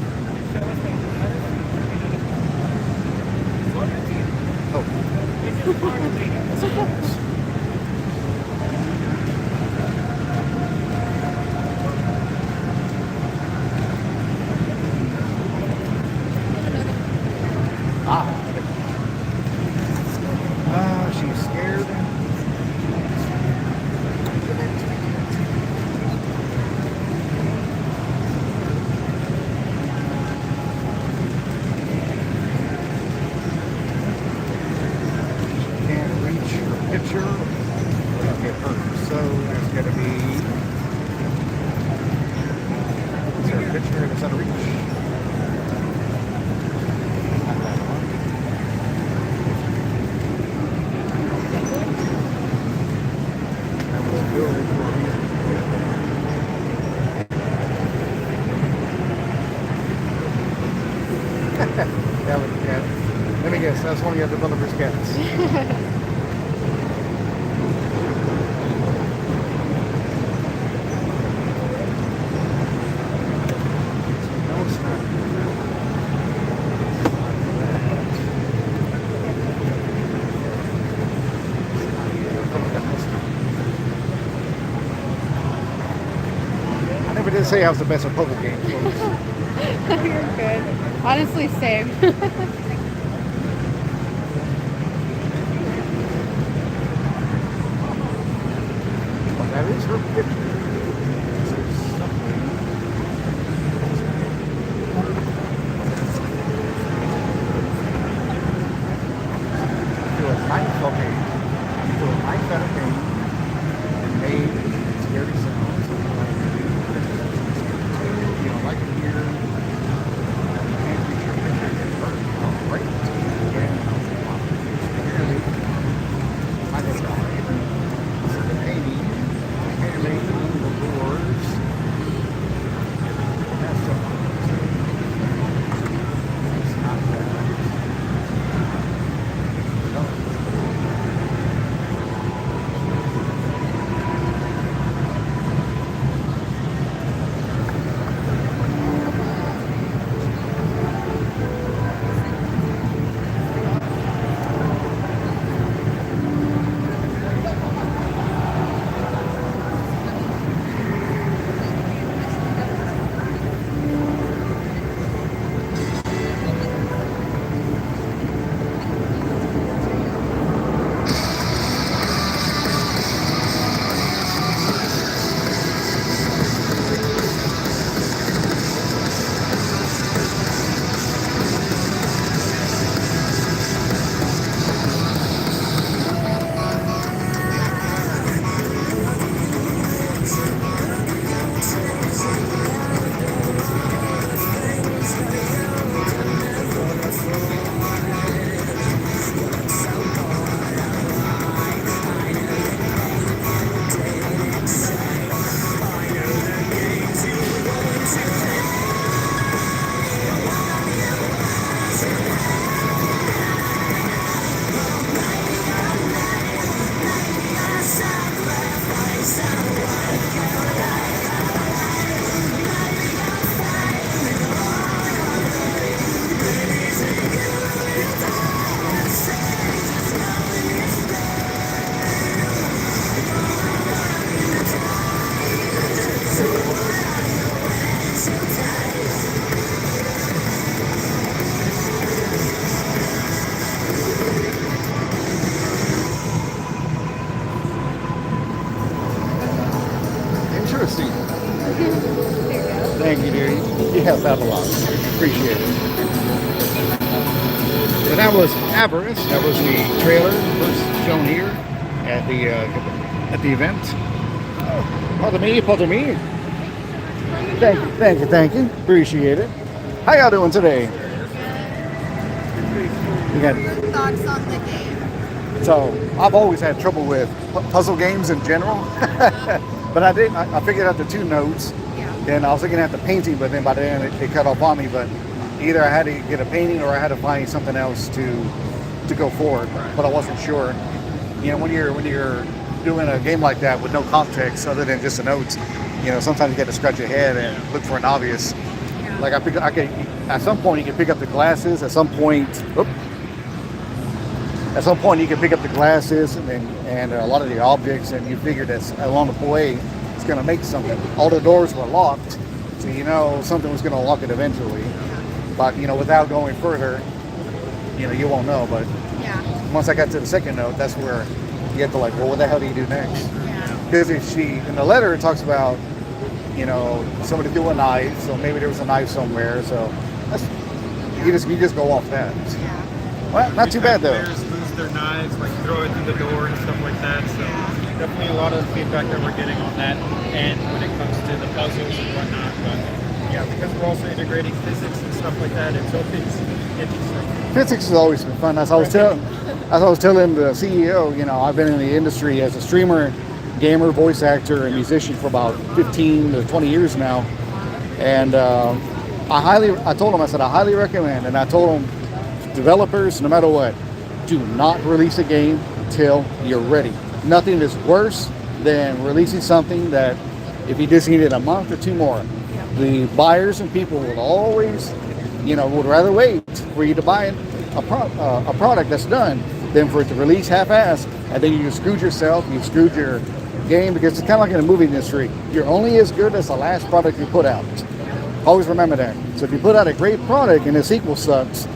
Oh. That's okay. She's scared. Can't reach her picture. Will get hurt. So there's going to be. Is there a picture that's out of reach? Not that one. That was good for me. That was, yeah. Let me guess, that's one of your developer's cats. No, it's not. I never did say I was the best at puzzle games, folks. You're good. Honestly, same. But that is her picture. So something. Do a knife, okay. Do a knife out of pain. And made scary sounds. You know, like it here. Can't reach your picture. Get hurt. Oh, great. Again. Clearly. I just got it. This is the painting. Clearly. seat. Thank you, dear. You helped out a lot. Appreciate it. So that was Avarice. That was the trailer first shown here at the event. Pardon me, pardon me. Thank you, thank you, thank you. Appreciate it. How y'all doing today? You got Thoughts on the game? So I've always had trouble with puzzle games in general, but I figured out the two notes. Yeah. Then I was looking at the painting, but then by the end it cut off on me. But either I had to get a painting or I had to find something else to go forward. But I wasn't sure. You know, when you're doing a game like that with no context other than just the notes, you know, sometimes you get to scratch your head and look for an obvious. Like at some point you can pick up the glasses. At some point you can pick up the glasses and a lot of the objects, and you figure that along the way it's going to make something. All the doors were locked, so you know something was going to lock it eventually. But you know, without going further, you know, you won't know. But once I got to the second note, that's where you have to like, well, what the hell do you do next? Because in the letter it talks about, you know, somebody threw a knife, so maybe there was a knife somewhere. So you just go off that. Well, not too bad though. Players lose their knives, like throw it through the door and stuff like that. So definitely a lot of feedback that we're getting on that, and when it comes to the puzzles and whatnot. But yeah, because we're also integrating physics and stuff like that, it's always interesting. Physics has always been fun. As I was telling the CEO, you know, I've been in the industry as a streamer, gamer, voice actor, and musician for about 15 to 20 years now. And I told him, I said, I highly recommend, and I told him, developers, no matter what, do not release a game till you're ready. Nothing is worse than releasing something that if you just needed a month or two more, the buyers and people will always, you know, would rather wait for you to buy a product that's done than for it to release half-assed, and then you screwed yourself, you screwed your game, because it's kind of like in the movie industry. You're only as good as the last product you put out. Always remember that. So if you put out a great product and the sequel sucks,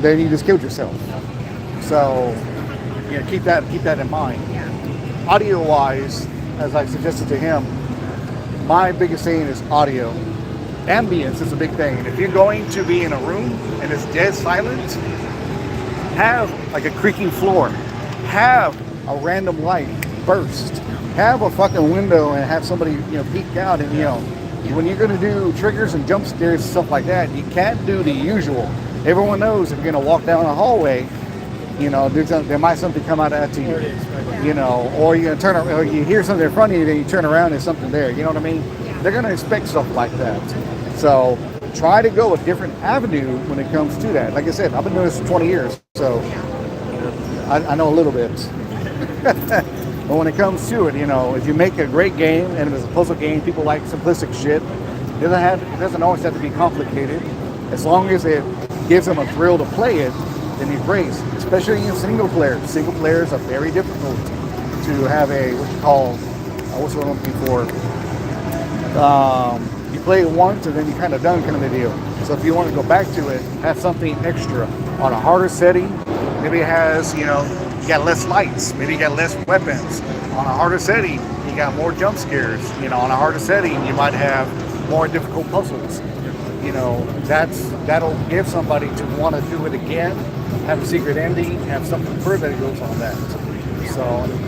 then you just killed yourself. So, you know, keep that in mind. Audio-wise, as I suggested to him, my biggest thing is audio. Ambience is a big thing. If you're going to be in a room and it's dead silent, have like a creaking floor. Have a random light burst. Have a fucking window and have somebody, you know, peek out. And, you know, when you're going to do triggers and jump scares and stuff like that, you can't do the usual. Everyone knows if you're going to walk down a hallway, you know, there might something come out at you, you know, or you're going to turn around, or you hear something in front of you, then you turn around and there's something there. You know what I mean? They're going to expect stuff like that. So try to go a different avenue when it comes to that. Like I said, I've been doing this for 20 years, so I know a little bit. But when it comes to it, you know, if you make a great game and it's a puzzle game, people like simplistic shit. It doesn't always have to be complicated. As long as it gives them a thrill to play it, then it's great. Especially in single player. Single players are very difficult to have what's the one I'm looking for? You play it once and then you're kind of done kind of a deal. So if you want to go back to it, have something extra on a harder setting. Maybe it has, you know, you got less lights. Maybe you got less weapons. On a harder setting, you got more jump scares. You know, on a harder setting, you might have more difficult puzzles. You know, that'll give somebody to want to do it again, have a secret ending, have something further that goes on that. So,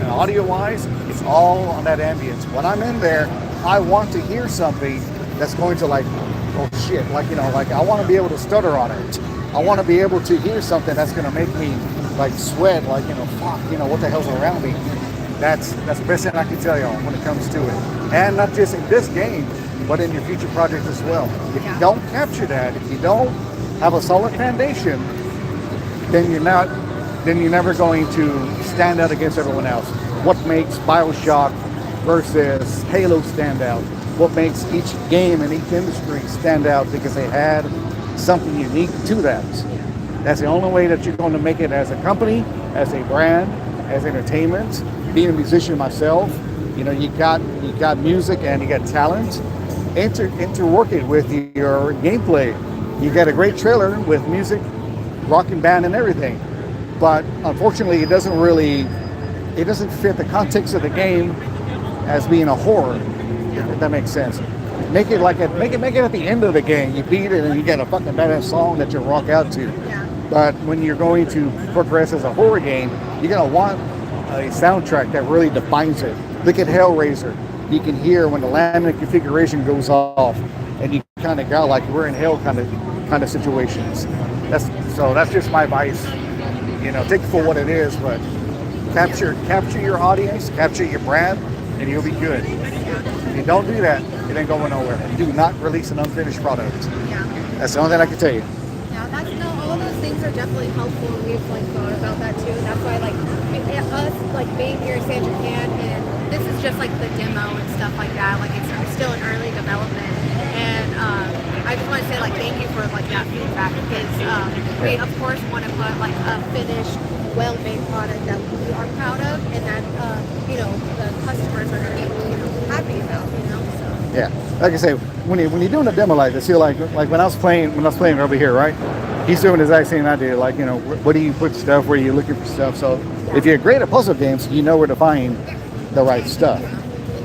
audio-wise, it's all on that ambience. When I'm in there, I want to hear something that's going to like, oh shit, like, you know, like I want to be able to stutter on it. I want to be able to hear something that's going to make me like sweat, like, you know, fuck, you know, what the hell's around me. That's the best thing I can tell y'all when it comes to it. And not just in this game, but in your future projects as well. If you don't capture that, if you don't have a solid foundation, then you're never going to stand out against everyone else. What makes BioShock versus Halo stand out? What makes each game in each industry stand out? Because they had something unique to that. That's the only way that you're going to make it as a company, as a brand, as entertainment. Being a musician myself, you know, you got music and you got talent. Interwork it with your gameplay. You got a great trailer with music, rocking band and everything. But unfortunately, it doesn't fit the context of the game as being a horror. If that makes sense. Make it make it at the end of the game. You beat it and you get a fucking badass song that you rock out to. Yeah. But when you're going to progress as a horror game, you're gonna want a soundtrack that really defines it. Look at Hellraiser. You can hear when the laminate configuration goes off, and you kind of got like we're in hell kind of situations. That's just my advice. You know, take it for what it is, but capture your audience, capture your brand, and you'll be good. If you don't do that, it ain't going nowhere. Do not release an unfinished product. Yeah. That's the only thing I can tell you. Yeah, all those things are definitely helpful, and we've like thought about that too. And that's why us being here at San Japan, and this is just like the demo and stuff like that. Like it's still in early development, and I just want to say like thank you for like that feedback, because we of course want to put like a finished, well-made product that we are proud of, and that the customers are going to be happy about. So. Yeah, like I say, when you're doing a demo like this, you're like when I was playing over here, right? He's doing the exact same I did. Like, where do you put stuff? Where are you looking for stuff? So if you're great at puzzle games, you know where to find the right stuff.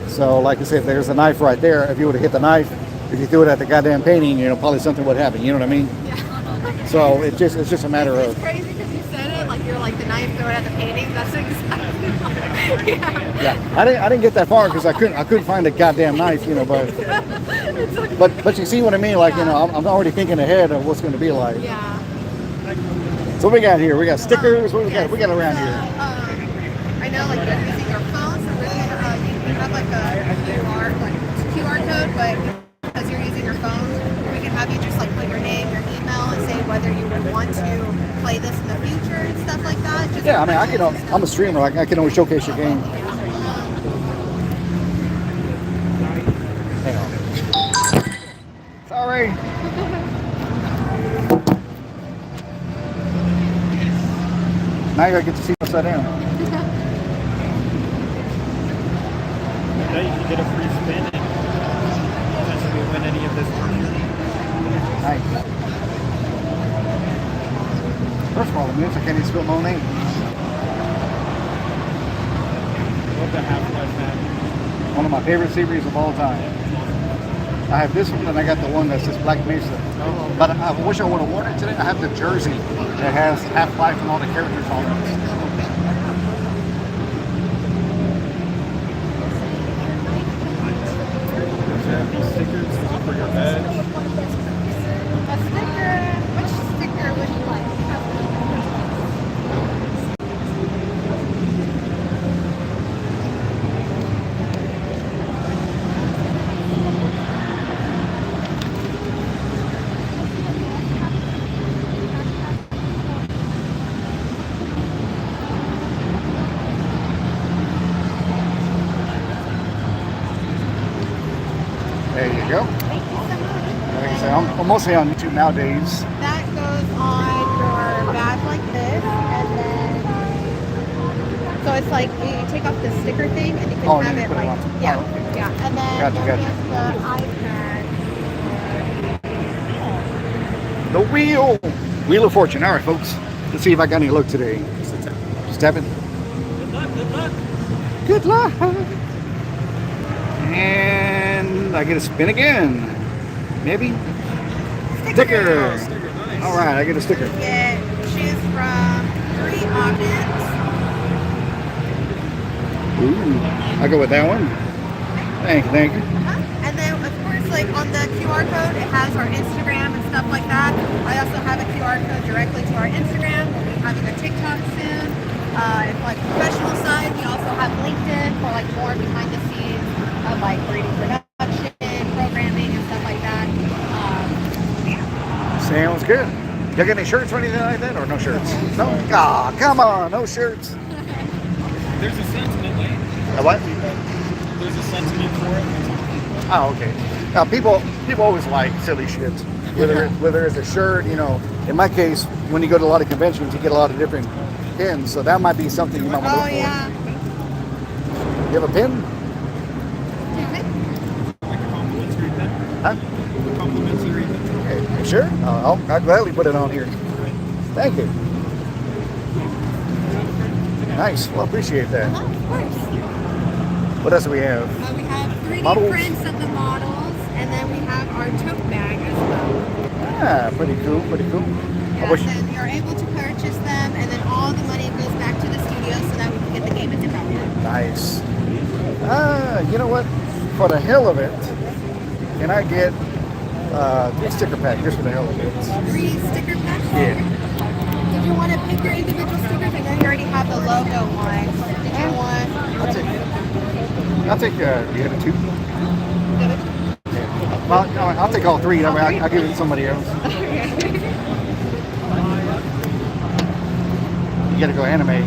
So like I said, if there's a knife right there, if you would have hit the knife, if you threw it at the goddamn painting, probably something would happen. You know what I mean? Yeah. So it's just a matter of. It's crazy because you said it like you're like the knife, throw it at the painting. That's exactly. Yeah, I didn't get that far because I couldn't find a goddamn knife, but you see what I mean? Like, I'm already thinking ahead of what's going to be like. Yeah. So what we got here? We got stickers. What we got around here? I know, like you're using your phone, so we're gonna you have like a QR code, but because you're using your phone, we can have you just like put your name, your email, and say whether you would want to play this in the future and stuff like that. Just yeah, I mean, I'm a streamer. I can always showcase your game. Hang on. Sorry. Now you gotta get to see upside down. Yeah, you can get a free spin and potentially win any of this money. Nice. First of all, it means I can't even spell my own name. Love the Half-Life map. One of my favorite series of all time. I have this one and I got the one that says Black Mesa. But I wish I would have worn it today. I have the jersey that has Half-Life and all the characters on it. These stickers for your badge. a sticker. Which sticker would you like? There you go. Thank you so much. Like I say, I'm mostly on YouTube nowadays. That goes on your badge like this, and then so it's like you take off the sticker thing, and you can Oh, have you it put it like on. yeah, Oh, okay. yeah, and then Gotcha, there gotcha. is the iPad. The Wheel of Fortune. All right, folks. Let's see if I got any luck today. Just tap it. Good luck, good luck. Good luck. And I get a spin again. Maybe. Sticker. Nice. All right, I get a sticker. Choose from 3 options. Ooh, I go with that one. Thank you, thank you. And then, of course, like on the QR code, it has our Instagram and stuff like that. I also have a QR code directly to our Instagram. We'll be having a TikTok soon. It's like professional side. We also have LinkedIn for like more behind the scenes of like 3D production, programming, and stuff like that. Sounds good. You got any shirts or anything like that, or no shirts? No. Ah, come on, no shirts. There's a sentiment, like, A what? there's a sentiment for it. Oh, okay. Now people always like silly shit. Whether it's a shirt, In my case, when you go to a lot of conventions, you get a lot of different pins. So that might be something you might want to look yeah. for. You have a pin? Like a complimentary pen. Huh? Complimentary pen. Okay, you sure? I'll gladly put it on here. Thank you. Nice. Well, appreciate that. Of course. What else do we have? We have 3D Models. prints of the models, and then we have our tote bag as well. Ah, pretty cool, pretty cool. I Yeah, wish, and you're able to purchase them, and then all the money goes back to the studio so that we can get the game into development. nice. You know what? For the hell of it, can I get 3 sticker pack just for the hell of it? 3 sticker packs? Yeah. Did you want to pick your individual stickers? I know you already have the logo one. Did you want? I'll take, you had a 2? Yeah. Well, no, I'll take all 3. That way I'll give it to somebody else. You gotta go anime.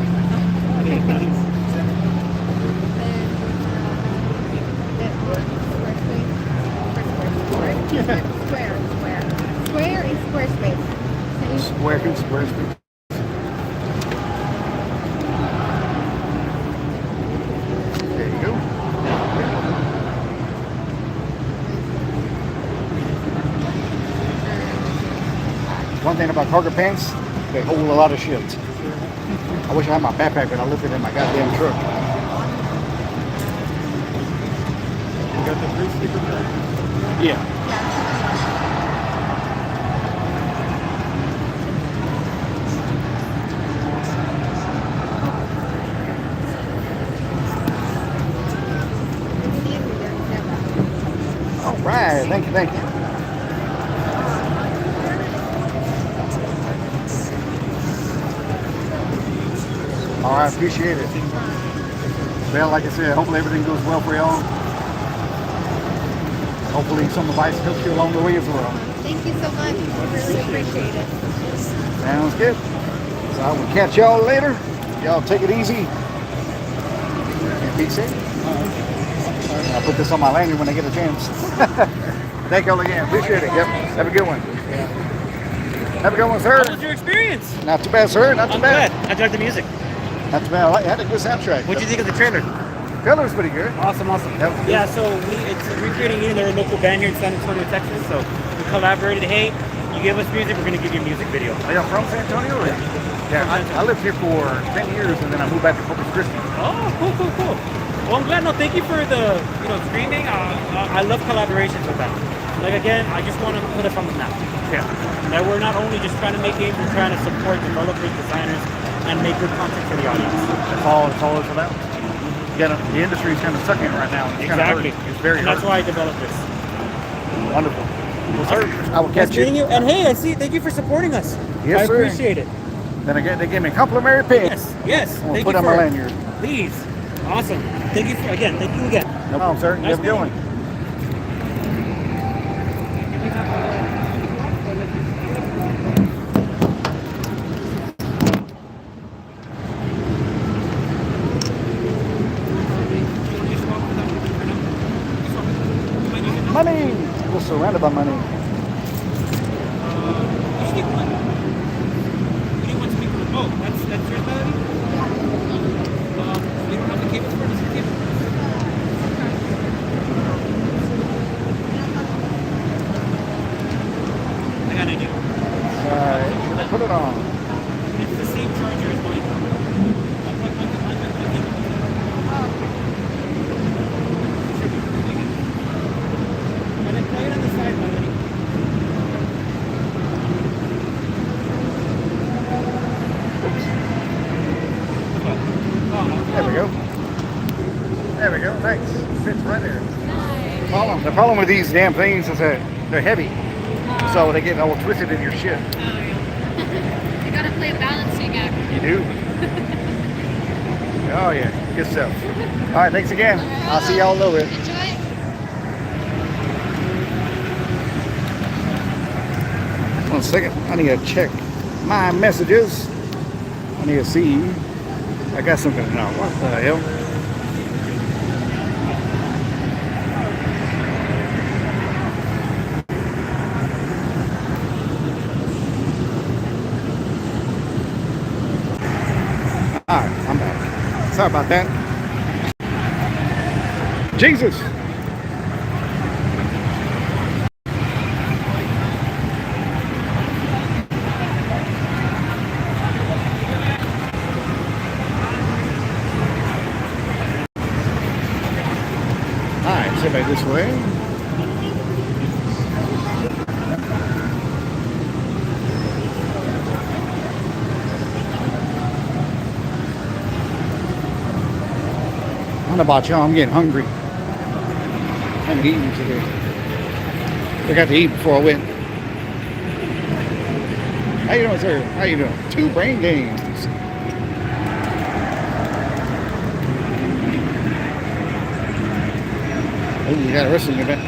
Square is Squarespace. Squarespace. There you go. One thing about cargo pants, they hold a lot of shit. I wish I had my backpack, but I left it in my goddamn truck. You got the 3 sticker pack? Yeah. All right. Thank you. Thank you. All right. Appreciate it. Well, like I said, hopefully everything goes well for y'all. Hopefully some advice helps you along the way as well. Thank you so much. We really appreciate it. Sounds good. So I will catch y'all later. Y'all take it easy. And be safe. I'll put this on my lanyard when I get a chance. Thank y'all again. Appreciate it. Yep. Have a good one. Have a good one, sir. How was your experience? Not too bad, sir. Not too I'm bad. glad. How'd you like the music? Not too bad. I had a good soundtrack. What'd you think of the trailer? Trailer's pretty good. Awesome. Yep. Yeah, so it's recreating you. They're a local band here in San Antonio, Texas. So we collaborated. Hey, you give us music, we're gonna give you a music video. Are y'all from San Antonio? Yeah. I lived here for 10 years and then I moved back to Corpus Christi. Oh, cool. Well, I'm glad. No, thank you for the streaming. I love collaborations with them. Like again, I just want to put us on the map. Yeah. That we're not only just trying to make games, we're trying to support developers, designers, and make good content for the audience. That's all it's about. The industry is kind of sucking right now. It's kind of Exactly. hurting. It's very And that's hurting. why I developed this. Wonderful. Well, sir, I will Nice catch meeting you. you. And hey, I see. Thank you for supporting us. Yes, I sir. appreciate it. Then they gave me a complimentary pen. Yes. I'm gonna Thank put you on for my lanyard. Please. Awesome. Thank you again. No problem, sir. You Nice have a good one. meeting Money. We're surrounded by money. Oh, that's your melody? You don't have the cable for this cable? I got an idea. Alright, put it on. It's the same charger as mine. And then play it on the side, melody. There we go. There we go. Thanks. Fits right there. The problem with these damn things is that they're heavy. So they get all twisted in your shit. You gotta play a balancing act. You do? Oh yeah. Good stuff. Alright, thanks again. I'll see y'all a little bit. Enjoy. One second. I need to check my messages. I need to see. I got something now. What the hell? Alright, I'm back. Sorry about that. Jesus! Alright, sit back this way. I don't know about y'all, I'm getting hungry. I haven't eaten today. I got to eat before I went. How you doing, sir? How you doing? 2 brain games. Oh, you got a wrestling event.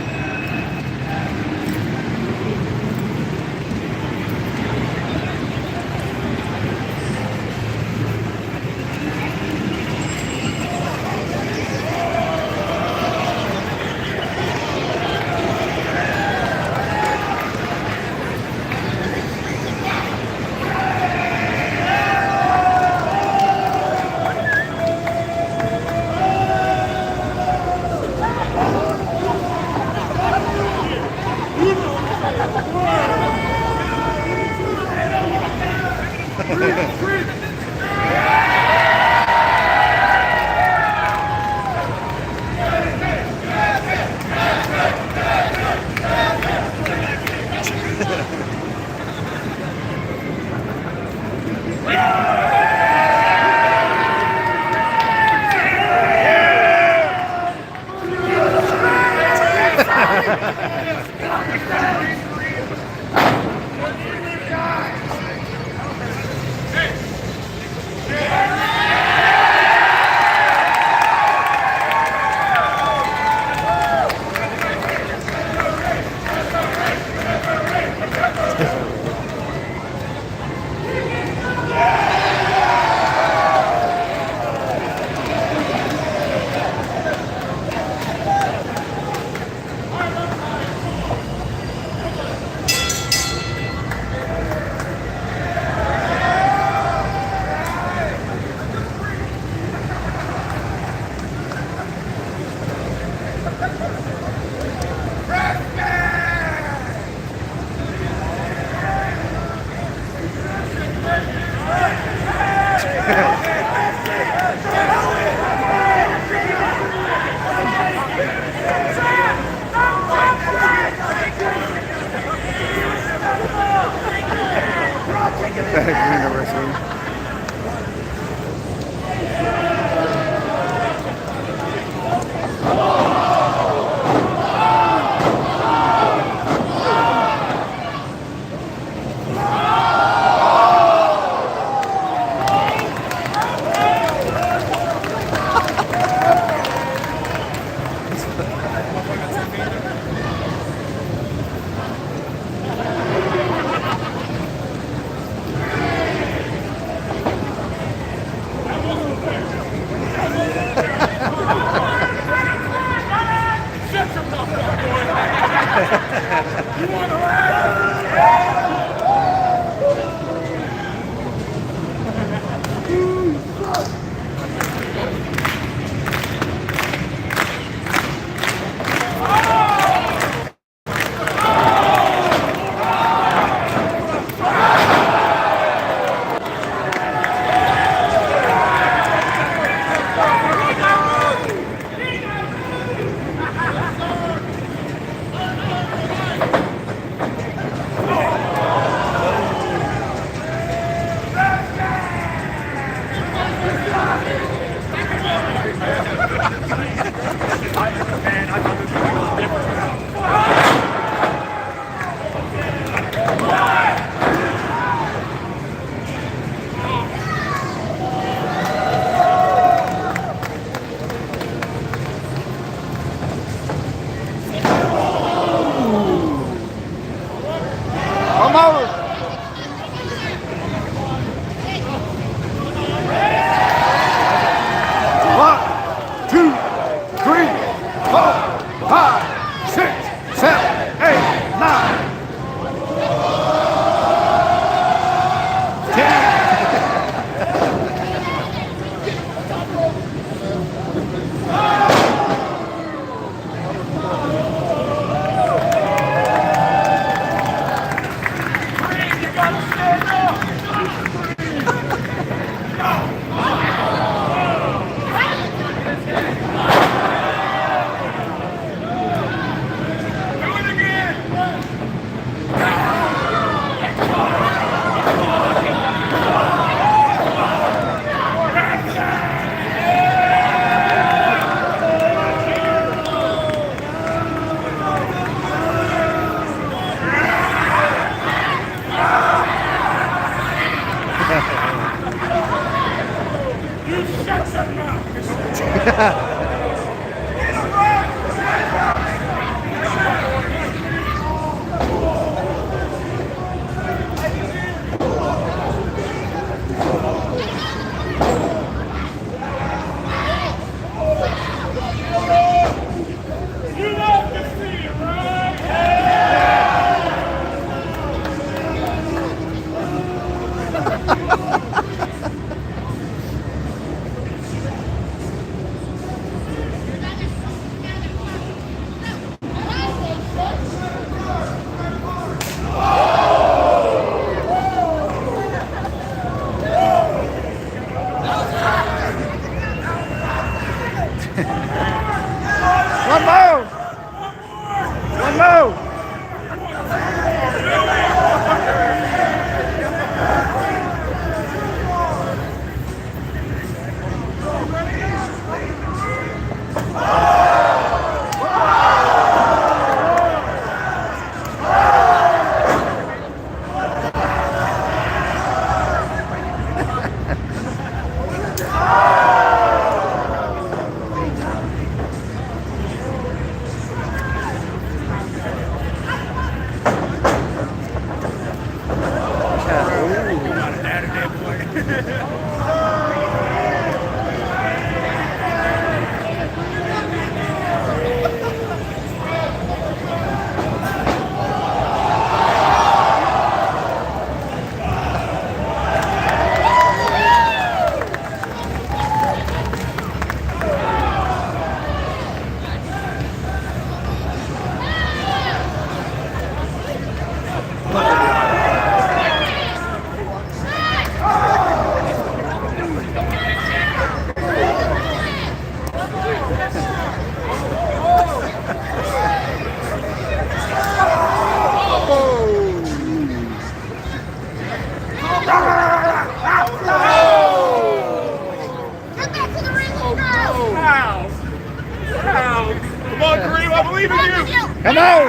I believe in you. Come on!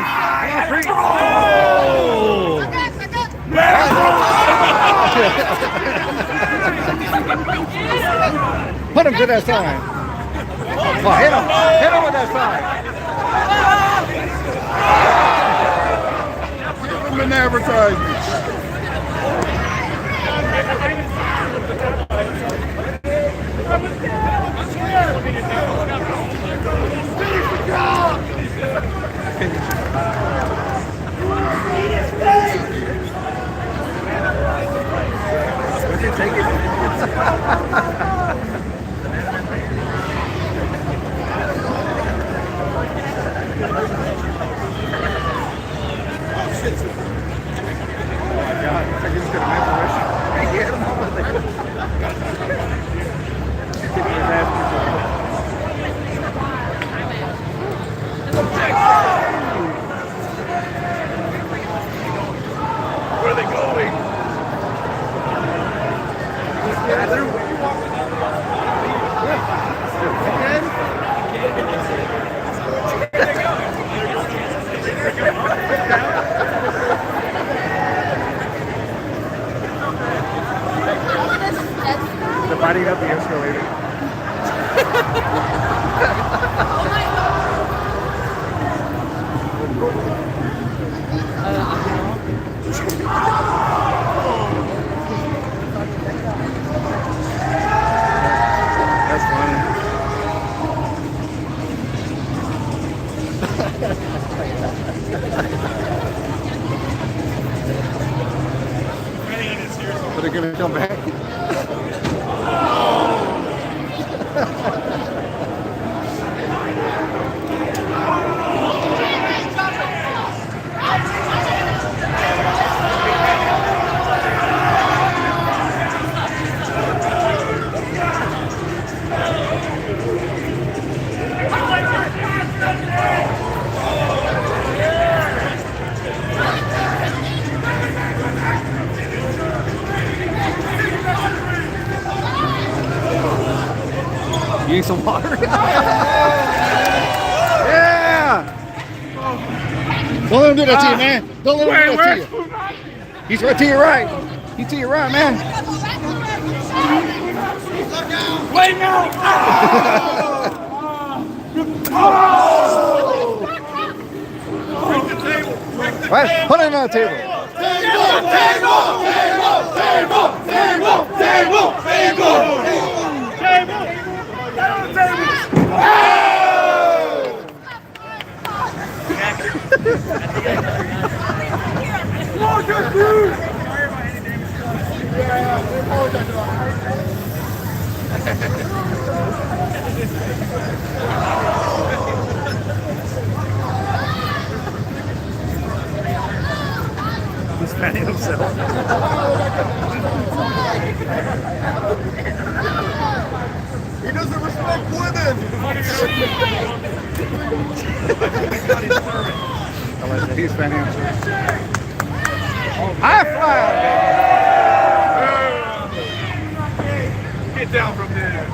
Oh! Put him to that side. Oh, hit him! Hit him with that side. Give him an advertisement. Take it. Where are they going? They're fighting up the escalator. That's funny. Are they gonna come back? You need some water? Yeah! Don't let him do that to you, man. Don't let him do that to you. He's right to your right. He's to your right, man. Wait now! Break the table! Break the Right, put it on the table. He's fanning himself. He doesn't respect women! He's fanning himself. High five! Get down from there!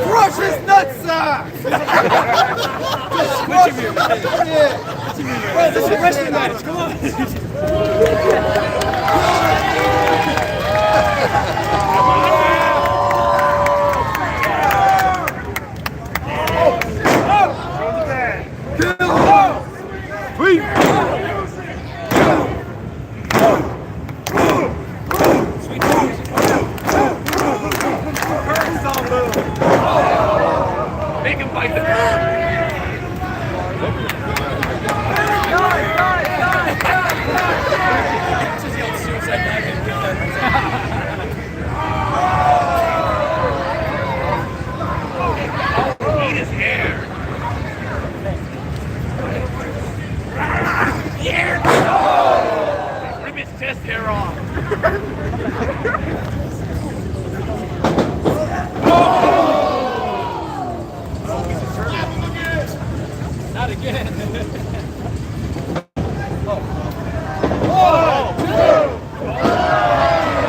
Crush his nutsack! This is a wrestling match. Come on. Make him bite the Eat his hair. Yeah. Rip his chest hair off. Not again.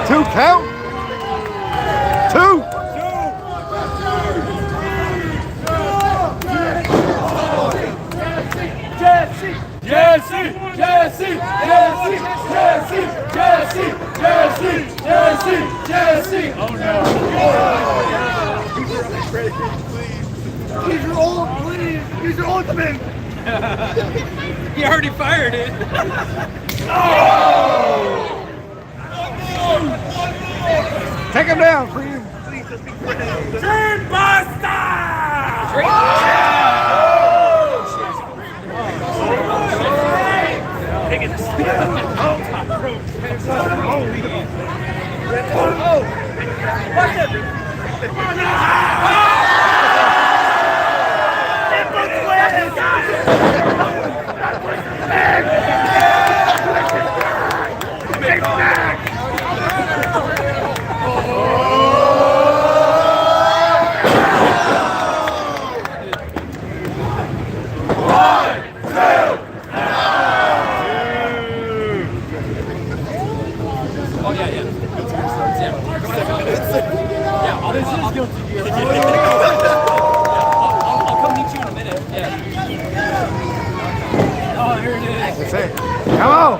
Two count. Two. Jesse! Jesse! Jesse! Jesse! Jesse! Jesse! Jesse! Jesse! Oh no! He's your old, please! He's your ultimate! He already fired it. Take him down, Cream. Dream Buster! Taking the sleep. Oh yeah, yeah. Yeah, I'll come meet you in a minute. Yeah. Oh, here it is. That's it. Come on.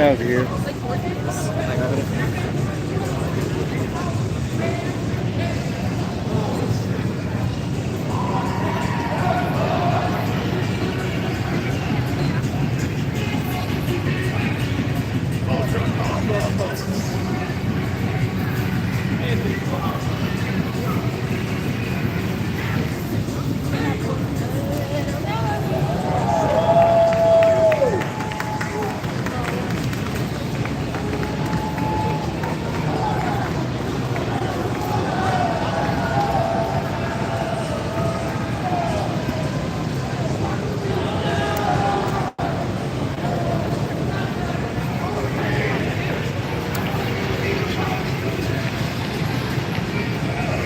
That was good.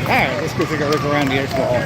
Alright, let's go take a look around the Expo Hall.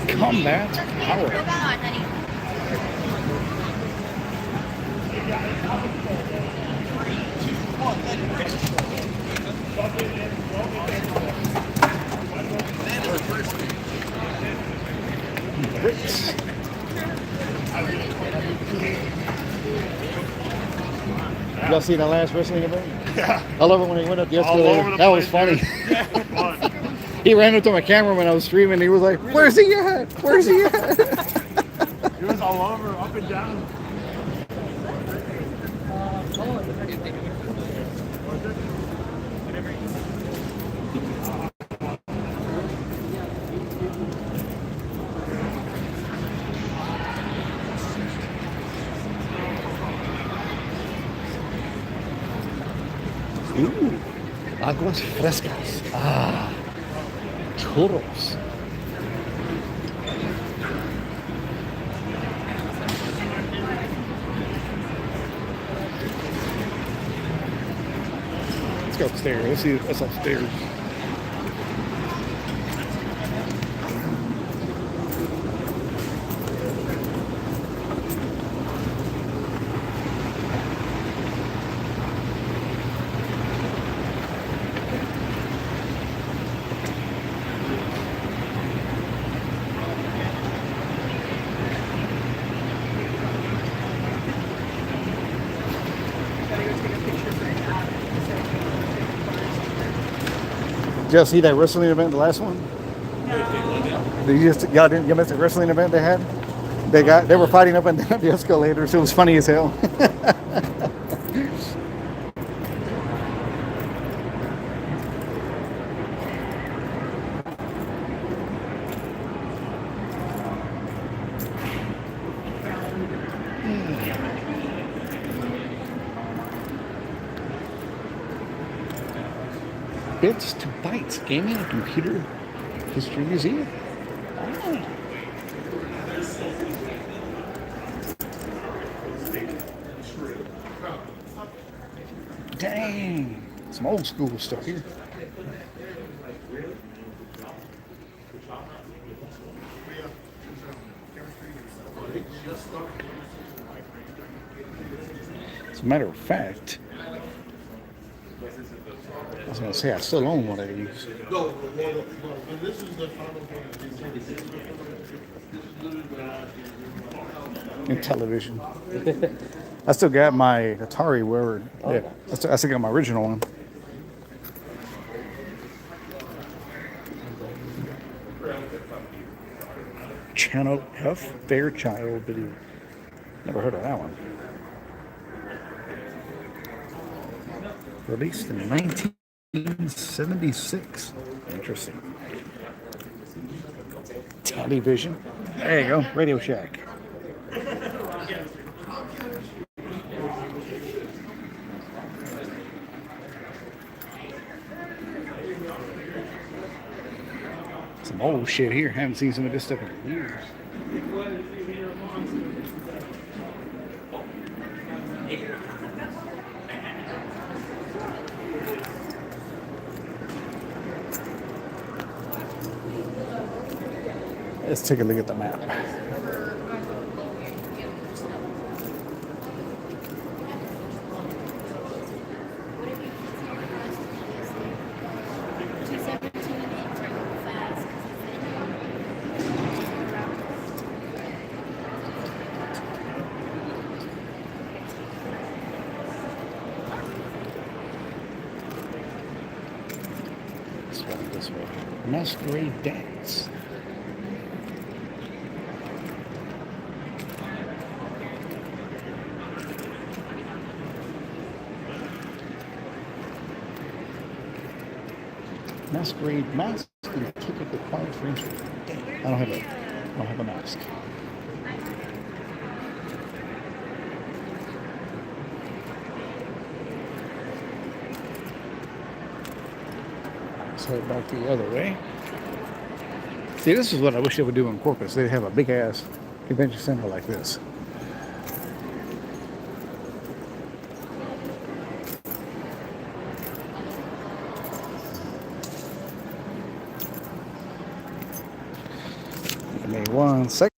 Combat power. Come on, honey. Bricks. Y'all see that last wrestling event? Yeah. I love it when he went up the All escalator. over the That was place, funny. dude. Yeah, fun. He ran up to my camera when I was streaming. He was like, "Where's he at? Where's he at?" It was all over, up and down. Ooh, aguas frescas. Ah, churros. Let's go upstairs. Let's see what's upstairs. Did y'all see that wrestling event, the last one? Did y'all miss the wrestling event they had? They were fighting up and down the escalators. It was funny as hell. Bits to Bytes Gaming and Computer History Museum. Ah. Dang, some old school stuff here. As a matter of fact, I was going to say, I still own one of these. And television. I still got my Atari, wherever. Yeah, I still got my original one. Channel F Fairchild video. Never heard of that one. Released in 1976. Interesting. Television. There you go. Radio Shack. Some old shit here. Haven't seen some of this stuff in years. Let's take a look at the map. This way. Masquerade Dance. Masquerade mask and ticket required for entry. Dang, I don't have a mask. Let's head back the other way. See, this is what I wish they would do in Corpus. They'd have a big ass convention center like this. me one sec.